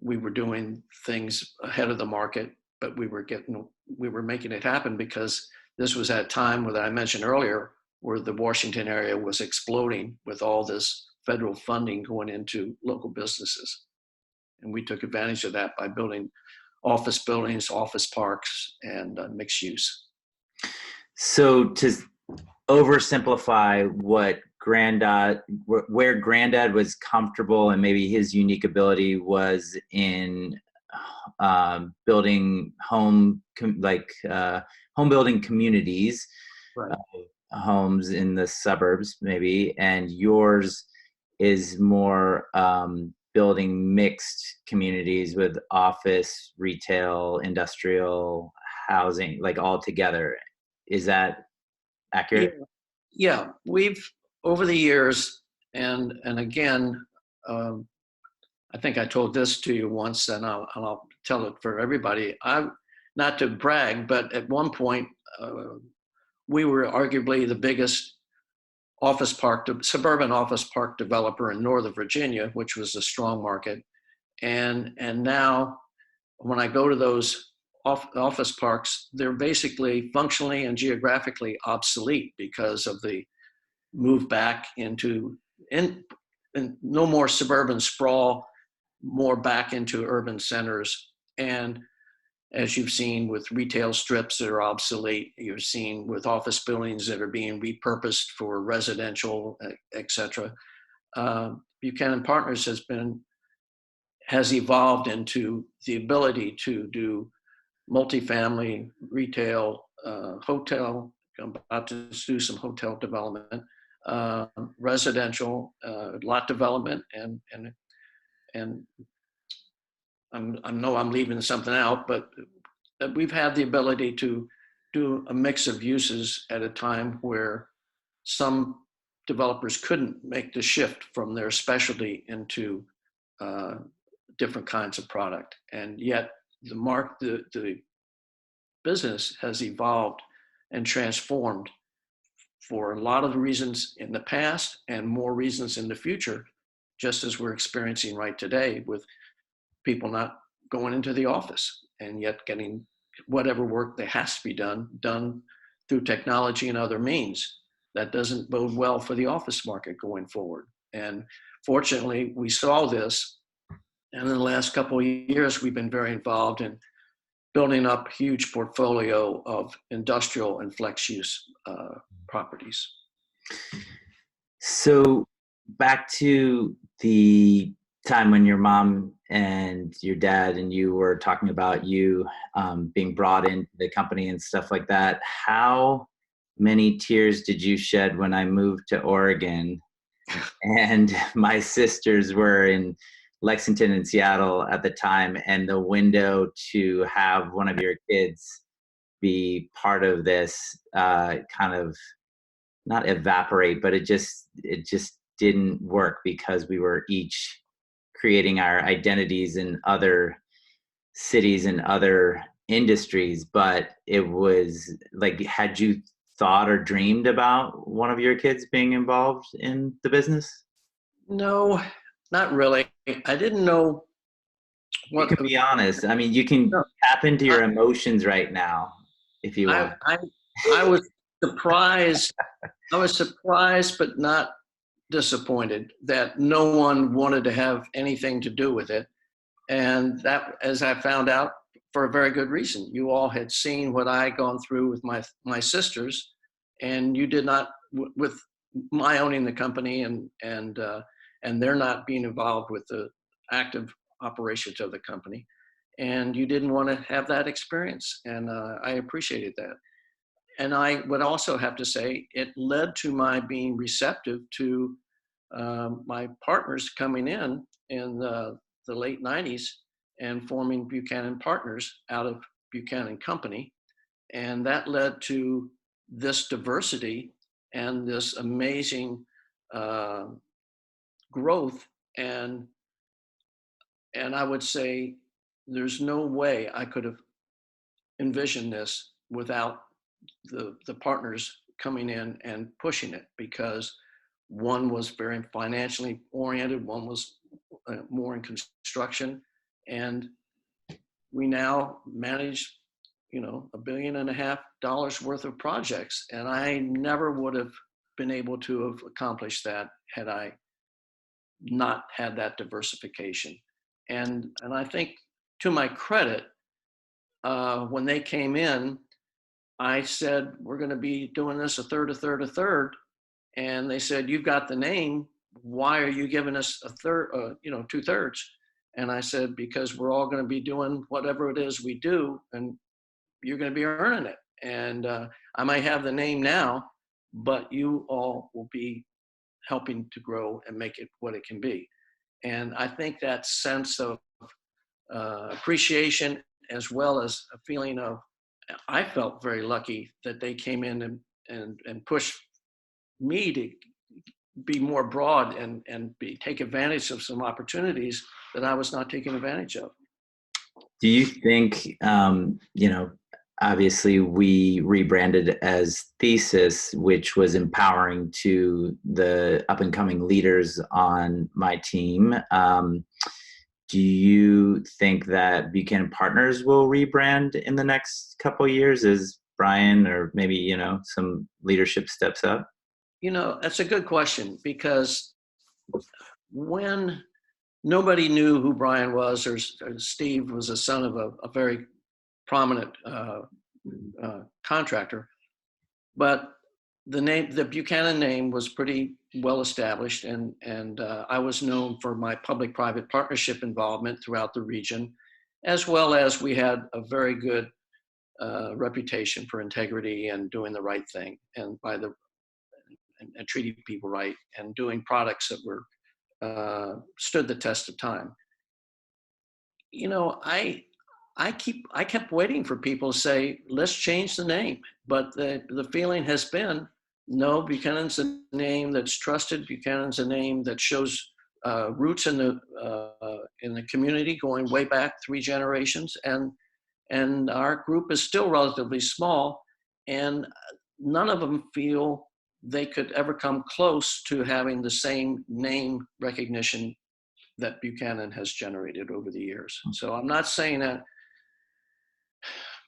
we were doing things ahead of the market, but we were making it happen because this was that time that I mentioned earlier where the Washington area was exploding with all this federal funding going into local businesses. And we took advantage of that by building office buildings, office parks, and mixed use. So to oversimplify where Granddad was comfortable and maybe his unique ability was in building home building communities, Right. Homes in the suburbs maybe, and yours is more building mixed communities with office, retail, industrial, housing, like all together. Is that accurate? Yeah, we've over the years, and again, I think I told this to you once, and I'll tell it for everybody. Not to brag, but at one point, we were arguably the biggest suburban office park developer in Northern Virginia, which was a strong market. And now, when I go to those office parks, they're basically functionally and geographically obsolete because of the move back into no more suburban sprawl, more back into urban centers. And as you've seen with retail strips that are obsolete, you're seeing with office buildings that are being repurposed for residential, et cetera. Buchanan Partners has evolved into the ability to do multifamily, retail, hotel. I'm about to do some hotel development, residential, lot development, and I know I'm leaving something out, but we've had the ability to do a mix of uses at a time where some developers couldn't make the shift from their specialty into different kinds of product. And yet the business has evolved and transformed for a lot of the reasons in the past and more reasons in the future, just as we're experiencing right today with people not going into the office and yet getting whatever work that has to be done through technology and other means. That doesn't bode well for the office market going forward. And fortunately, we saw this, and in the last couple of years, we've been very involved in building up a huge portfolio of industrial and flex use properties. So back to the time when your mom and your dad and you were talking about you being brought into the company and stuff like that. How many tears did you shed when I moved to Oregon and my sisters were in Lexington and Seattle at the time, and the window to have one of your kids be part of this kind of not evaporate, but it just didn't work because we were each creating our identities in other cities and other industries. But it was like, had you thought or dreamed about one of your kids being involved in the business? No, not really. I didn't know what. You can be honest. I mean, you can tap into your emotions right now if you want. I was surprised. I was surprised, but not disappointed that no one wanted to have anything to do with it. And that, as I found out, for a very good reason. You all had seen what I had gone through with my sisters, and you did not, with my owning the company and they're not being involved with the active operations of the company. And you didn't want to have that experience. And I appreciated that. And I would also have to say it led to my being receptive to my partners coming in the late 90s and forming Buchanan Partners out of Buchanan Company. And that led to this diversity and this amazing growth. And I would say there's no way I could have envisioned this without the partners coming in and pushing it, because one was very financially oriented, one was more in construction, and we now manage, $1.5 billion worth of projects, and I never would have been able to have accomplished that had I not had that diversification. And I think, to my credit, when they came in, I said, we're going to be doing this a third. And they said, you've got the name. Why are you giving us a third, 2/3? And I said, because we're all going to be doing whatever it is we do, and you're going to be earning it. And I might have the name now, but you all will be helping to grow and make it what it can be. And I think that sense of appreciation, as well as a feeling of, I felt very lucky that they came in and pushed me to be more broad and take advantage of some opportunities that I was not taking advantage of. Do you think, obviously we rebranded as Thesis, which was empowering to the up and coming leaders on my team. Do you think that Buchanan Partners will rebrand in the next couple of years as Brian, or maybe, some leadership steps up? That's a good question, because when nobody knew who Brian was, or Steve was a son of a very prominent contractor. But the Buchanan name was pretty well established, and I was known for my public-private partnership involvement throughout the region, as well as we had a very good reputation for integrity and doing the right thing, and treating people right, and doing products that were stood the test of time. You know, I kept waiting for people to say, let's change the name. But the feeling has been, no, Buchanan's a name that's trusted. Buchanan's a name that shows roots in the community going way back 3 generations. And our group is still relatively small, and none of them feel they could ever come close to having the same name recognition that Buchanan has generated over the years. So I'm not saying that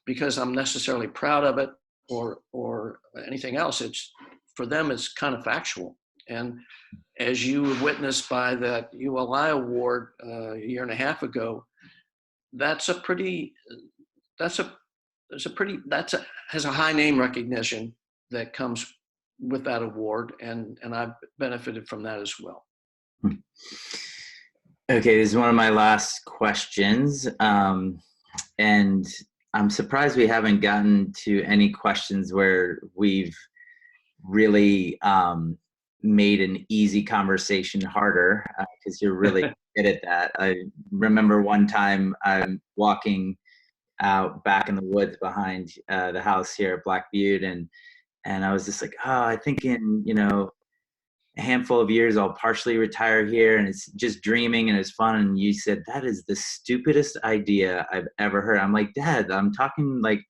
because I'm necessarily proud of it or anything else. It's, for them, it's kind of factual. And as you witnessed by that ULI award a year and a half ago, has a high name recognition that comes with that award, and I've benefited from that as well. Okay, this is one of my last questions, and I'm surprised we haven't gotten to any questions where we've really made an easy conversation harder, because you're really good at that. I remember one time I'm walking out back in the woods behind the house here at Black Butte, and I was just like, oh, I think in, you know, a handful of years I'll partially retire here, and it's just dreaming and it's fun. And you said, that is the stupidest idea I've ever heard. I'm like, Dad, I'm talking like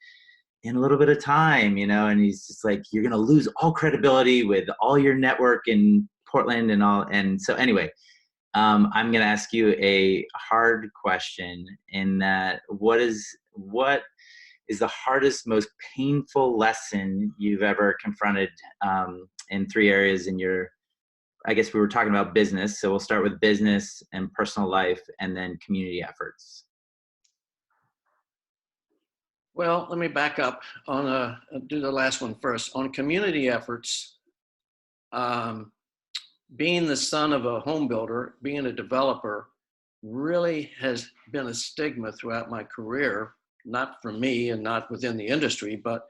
in a little bit of time, you know. And he's just like, you're gonna lose all credibility with all your network in Portland and all. And so anyway, I'm gonna ask you a hard question in that, what is the hardest, most painful lesson you've ever confronted in 3 areas in your, I guess we were talking about business, so we'll start with business and personal life and then community efforts. Well, let me back up on do the last one first. On community efforts, being the son of a home builder, being a developer, really has been a stigma throughout my career, not from me and not within the industry, but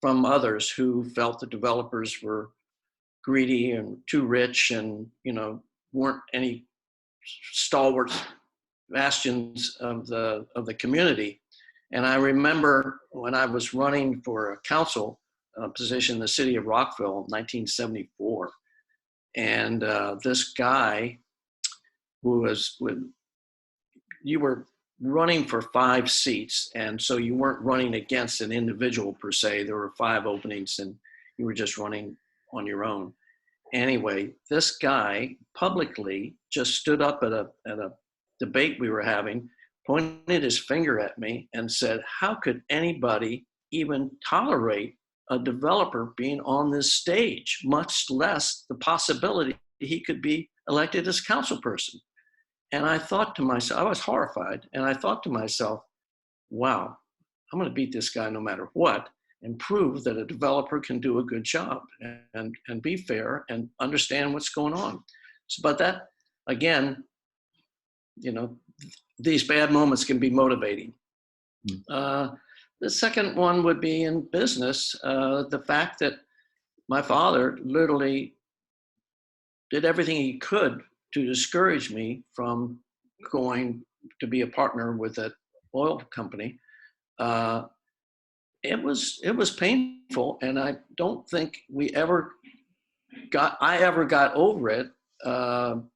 from others who felt the developers were greedy and too rich, and, you know, weren't any stalwart bastions of the community. And I remember when I was running for a council position in the city of Rockville in 1974, and this guy you were running for 5 seats, and so you weren't running against an individual per se. There were 5 openings, and you were just running on your own. Anyway, this guy publicly just stood up at a debate we were having, pointed his finger at me and said, how could anybody even tolerate a developer being on this stage, much less the possibility he could be elected as council person? And I thought to myself, I was horrified, and I thought to myself, wow, I'm going to beat this guy no matter what, and prove that a developer can do a good job and be fair and understand what's going on. So, but that, again, you know, these bad moments can be motivating. The second one would be in business, the fact that my father literally did everything he could to discourage me from going to be a partner with that oil company. It was painful, and I don't think I ever got over it,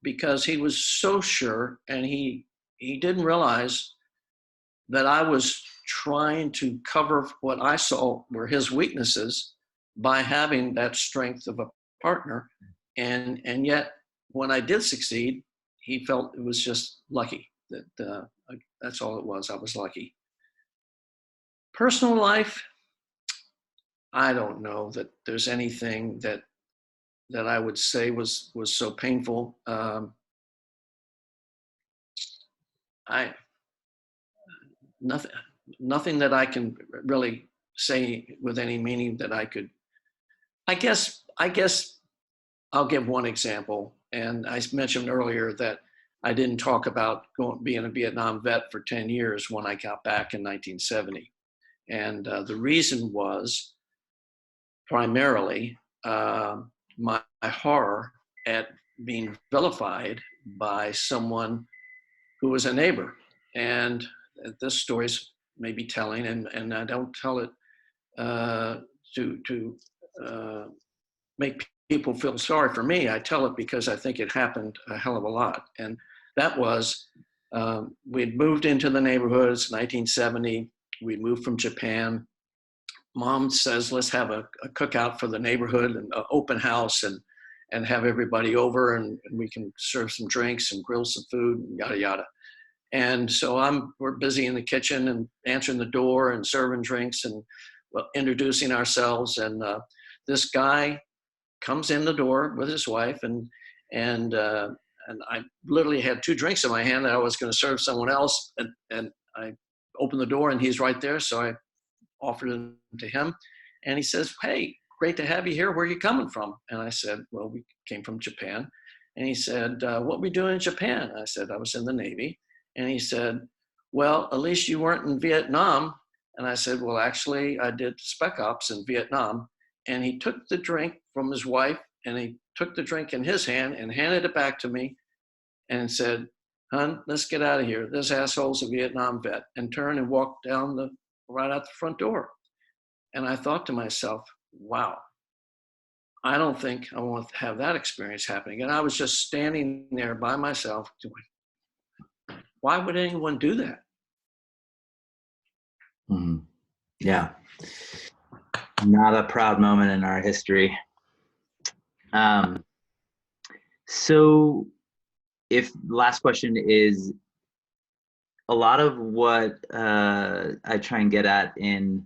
because he was so sure, and he didn't realize that I was trying to cover what I saw were his weaknesses by having that strength of a partner. And yet, when I did succeed, he felt it was just lucky. That's all it was. I was lucky. Personal life, I don't know that there's anything that I would say was so painful. Nothing. nothing that I can really say with any meaning that I could. I guess I'll give one example. And I mentioned earlier that I didn't talk about being a Vietnam vet for 10 years when I got back in 1970. And the reason was primarily my horror at being vilified by someone who was a neighbor. And this story's maybe telling, and I don't tell it to make people feel sorry for me. I tell it because I think it happened a hell of a lot. And that was, we'd moved into the neighborhoods, 1970. We moved from Japan. Mom says, let's have a cookout for the neighborhood and an open house and have everybody over and we can serve some drinks and grill some food and yada, yada. And so we're busy in the kitchen and answering the door and serving drinks and introducing ourselves. And this guy comes in the door with his wife and I literally had 2 drinks in my hand that I was going to serve someone else. And I opened the door and he's right there. So I offered them to him and he says, hey, great to have you here. Where are you coming from? And I said, well, we came from Japan. And he said, what were you doing in Japan? I said, I was in the Navy. And he said, well, at least you weren't in Vietnam. And I said, well, actually, I did spec ops in Vietnam. And he took the drink from his wife and he took the drink in his hand and handed it back to me and said, hon, let's get out of here. This asshole's a Vietnam vet, and turned and walked right out the front door. And I thought to myself, wow, I don't think I want to have that experience happening. And I was just standing there by myself doing, why would anyone do that? Mm-hmm. Yeah. Not a proud moment in our history. So if last question is, a lot of what I try and get at in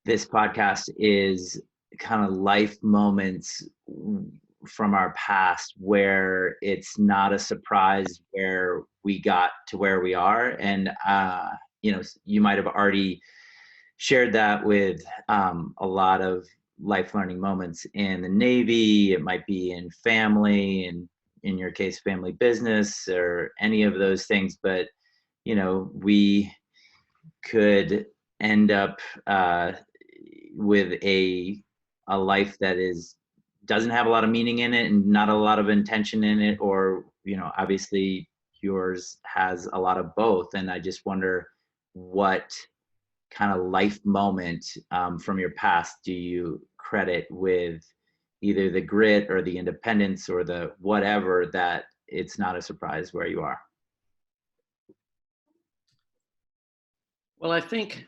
this podcast is kind of life moments from our past where it's not a surprise where we got to where we are. And, you might have already shared that with a lot of life learning moments in the Navy. It might be in family, and in your case, family business, or any of those things. But, we could end up with a life that doesn't have a lot of meaning in it and not a lot of intention in it, or obviously yours has a lot of both. And I just wonder, what kind of life moment from your past do you credit with either the grit or the independence or the whatever, that it's not a surprise where you are? Well, I think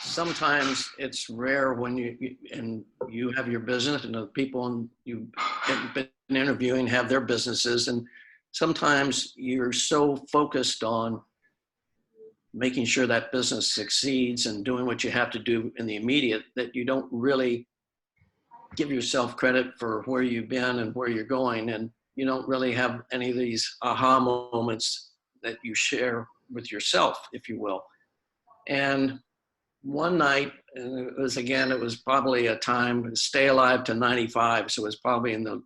sometimes it's rare when you have your business and the people you've been interviewing have their businesses, and sometimes you're so focused on making sure that business succeeds and doing what you have to do in the immediate that you don't really give yourself credit for where you've been and where you're going, and you don't really have any of these aha moments that you share with yourself, if you will. And one night, and it was probably a time, stay alive to 95, so it was probably in the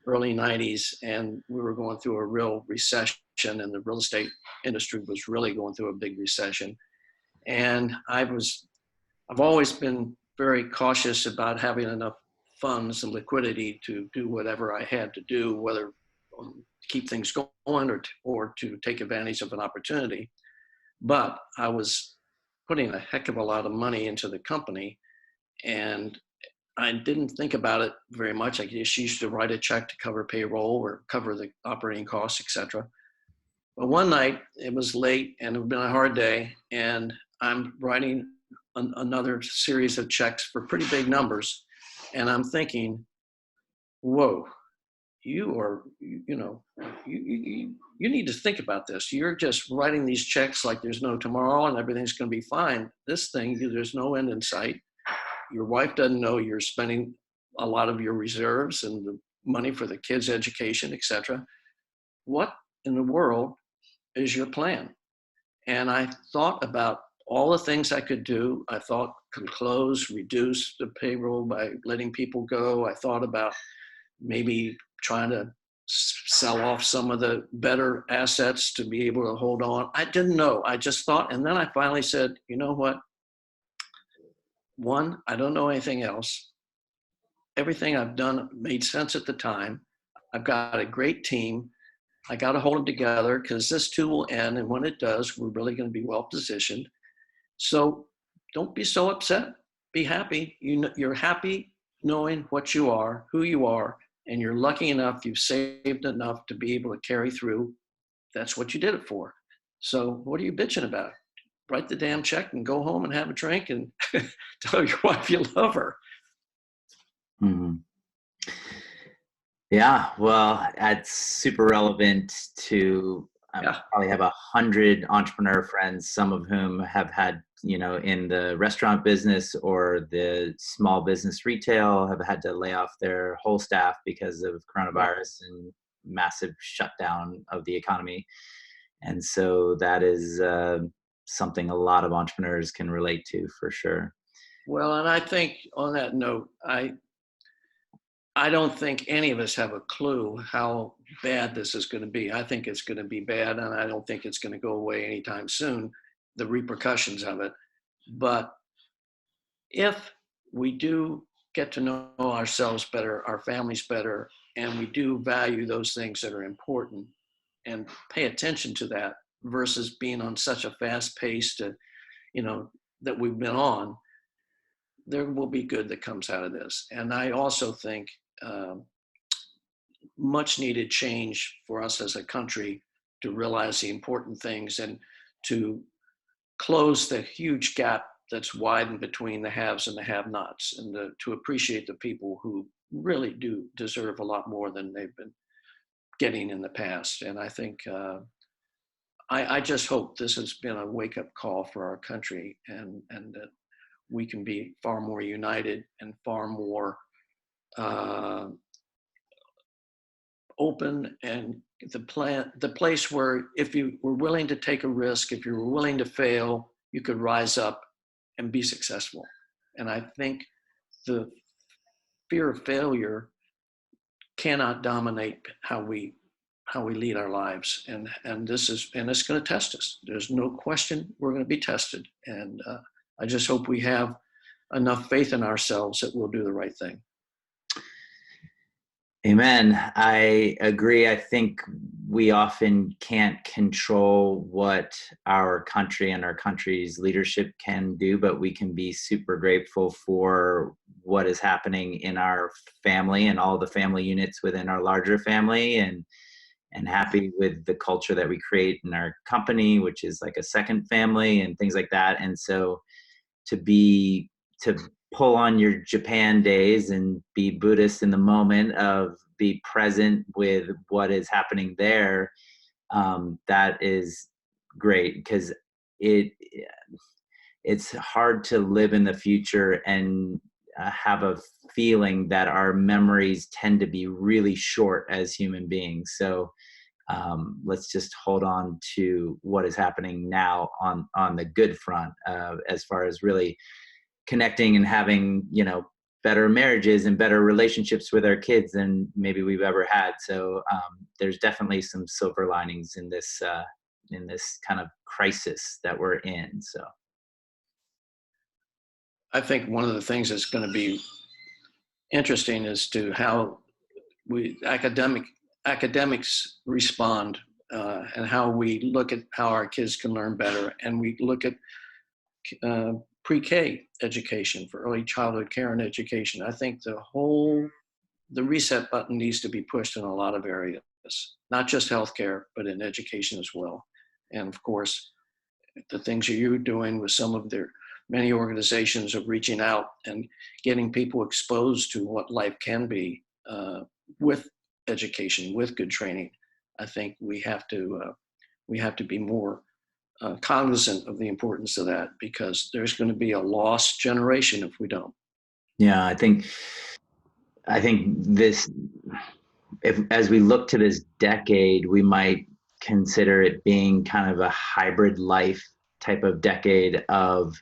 early 90s, and we were going through a real recession, and the real estate industry was really going through a big recession. And I've always been very cautious about having enough funds and liquidity to do whatever I had to do, whether to keep things going or to take advantage of an opportunity. But I was putting a heck of a lot of money into the company, and I didn't think about it very much. I just used to write a check to cover payroll or cover the operating costs, etc. But one night, it was late and it had been a hard day, and I'm writing another series of checks for pretty big numbers, and I'm thinking, whoa, you need to think about this. You're just writing these checks like there's no tomorrow and everything's going to be fine. This thing, there's no end in sight. Your wife doesn't know you're spending a lot of your reserves and the money for the kids' education, etc. What in the world is your plan? And I thought about all the things I could do. I thought could close, reduce the payroll by letting people go. I thought about maybe trying to sell off some of the better assets to be able to hold on. I didn't know. I just thought, and then I finally said, you know what? One, I don't know anything else. Everything I've done made sense at the time. I've got a great team. I got to hold them together because this too will end. And when it does, we're really going to be well positioned. So don't be so upset. Be happy. You're happy knowing what you are, who you are, and you're lucky enough, you've saved enough to be able to carry through. That's what you did it for. So what are you bitching about? Write the damn check and go home and have a drink and tell your wife you love her. Mm-hmm. Yeah, well, that's super relevant to probably have 100 entrepreneur friends, some of whom have had, in the restaurant business or the small business retail, have had to lay off their whole staff because of coronavirus and massive shutdown of the economy. And so that is something a lot of entrepreneurs can relate to for sure. Well, and I think on that note, I don't think any of us have a clue how bad this is going to be. I think it's going to be bad, and I don't think it's going to go away anytime soon, the repercussions of it. But if we do get to know ourselves better, our families better, and we do value those things that are important and pay attention to that versus being on such a fast pace that we've been on, there will be good that comes out of this. And I also think much needed change for us as a country to realize the important things and to close the huge gap that's widened between the haves and the have-nots, and to appreciate the people who really do deserve a lot more than they've been getting in the past. And I think I just hope this has been a wake-up call for our country, and that we can be far more united and far more open, and the place where if you were willing to take a risk, if you were willing to fail, you could rise up and be successful. And I think the fear of failure cannot dominate how we lead our lives. And it's going to test us. There's no question we're going to be tested. And I just hope we have enough faith in ourselves that we'll do the right thing. Amen. I agree. I think we often can't control what our country and our country's leadership can do, but we can be super grateful for what is happening in our family and all the family units within our larger family, and happy with the culture that we create in our company, which is like a second family and things like that. And so to pull on your Japan days and be Buddhist in the moment, of be present with what is happening there, that is great, because it's hard to live in the future and have a feeling that our memories tend to be really short as human beings. So let's just hold on to what is happening now on the good front, as far as really connecting and having, better marriages and better relationships with our kids than maybe we've ever had. So there's definitely some silver linings in this kind of crisis that we're in. So I think one of the things that's going to be interesting as to how academics respond, and how we look at how our kids can learn better, and we look at pre-K education, for early childhood care and education. I think the reset button needs to be pushed in a lot of areas, not just healthcare, but in education as well. And of course, the things you're doing with some of their many organizations of reaching out and getting people exposed to what life can be with education, with good training. I think we have to be more cognizant of the importance of that, because there's going to be a lost generation if we don't. Yeah, I think this, as we look to this decade, we might consider it being kind of a hybrid life type of decade of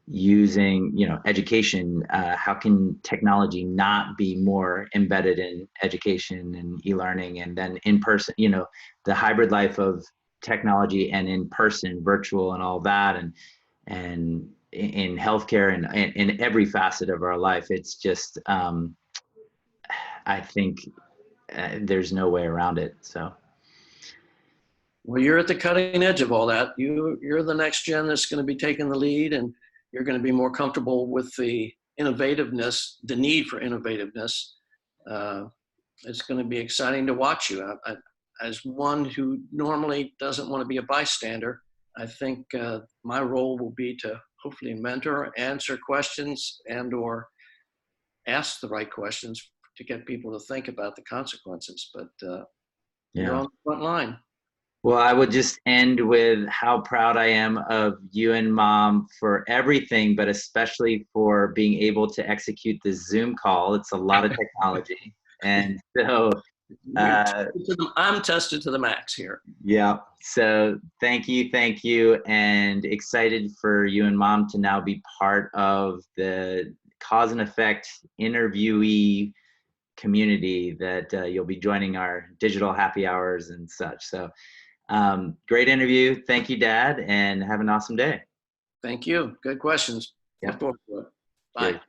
using, education. How can technology not be more embedded in education and e-learning, and then in person, the hybrid life of technology and in person, virtual and all that, and in healthcare and in every facet of our life. It's just, I think there's no way around it. So. Well, you're at the cutting edge of all that. You're the next gen that's going to be taking the lead, and you're going to be more comfortable with the innovativeness, the need for innovativeness. It's going to be exciting to watch you. As one who normally doesn't want to be a bystander, I think my role will be to hopefully mentor, answer questions, and/or ask the right questions to get people to think about the consequences. But you're Yeah. on the front line. Well, I would just end with how proud I am of you and Mom for everything, but especially for being able to execute this Zoom call. It's a lot of technology. And so, I'm tested to the max here. yeah. So thank you, and excited for you and Mom to now be part of the cause and effect interviewee community that you'll be joining our digital happy hours and such. So great interview. Thank you, Dad, and have an awesome day. Thank you. Good questions. Yeah. Look forward to it. Bye. Good.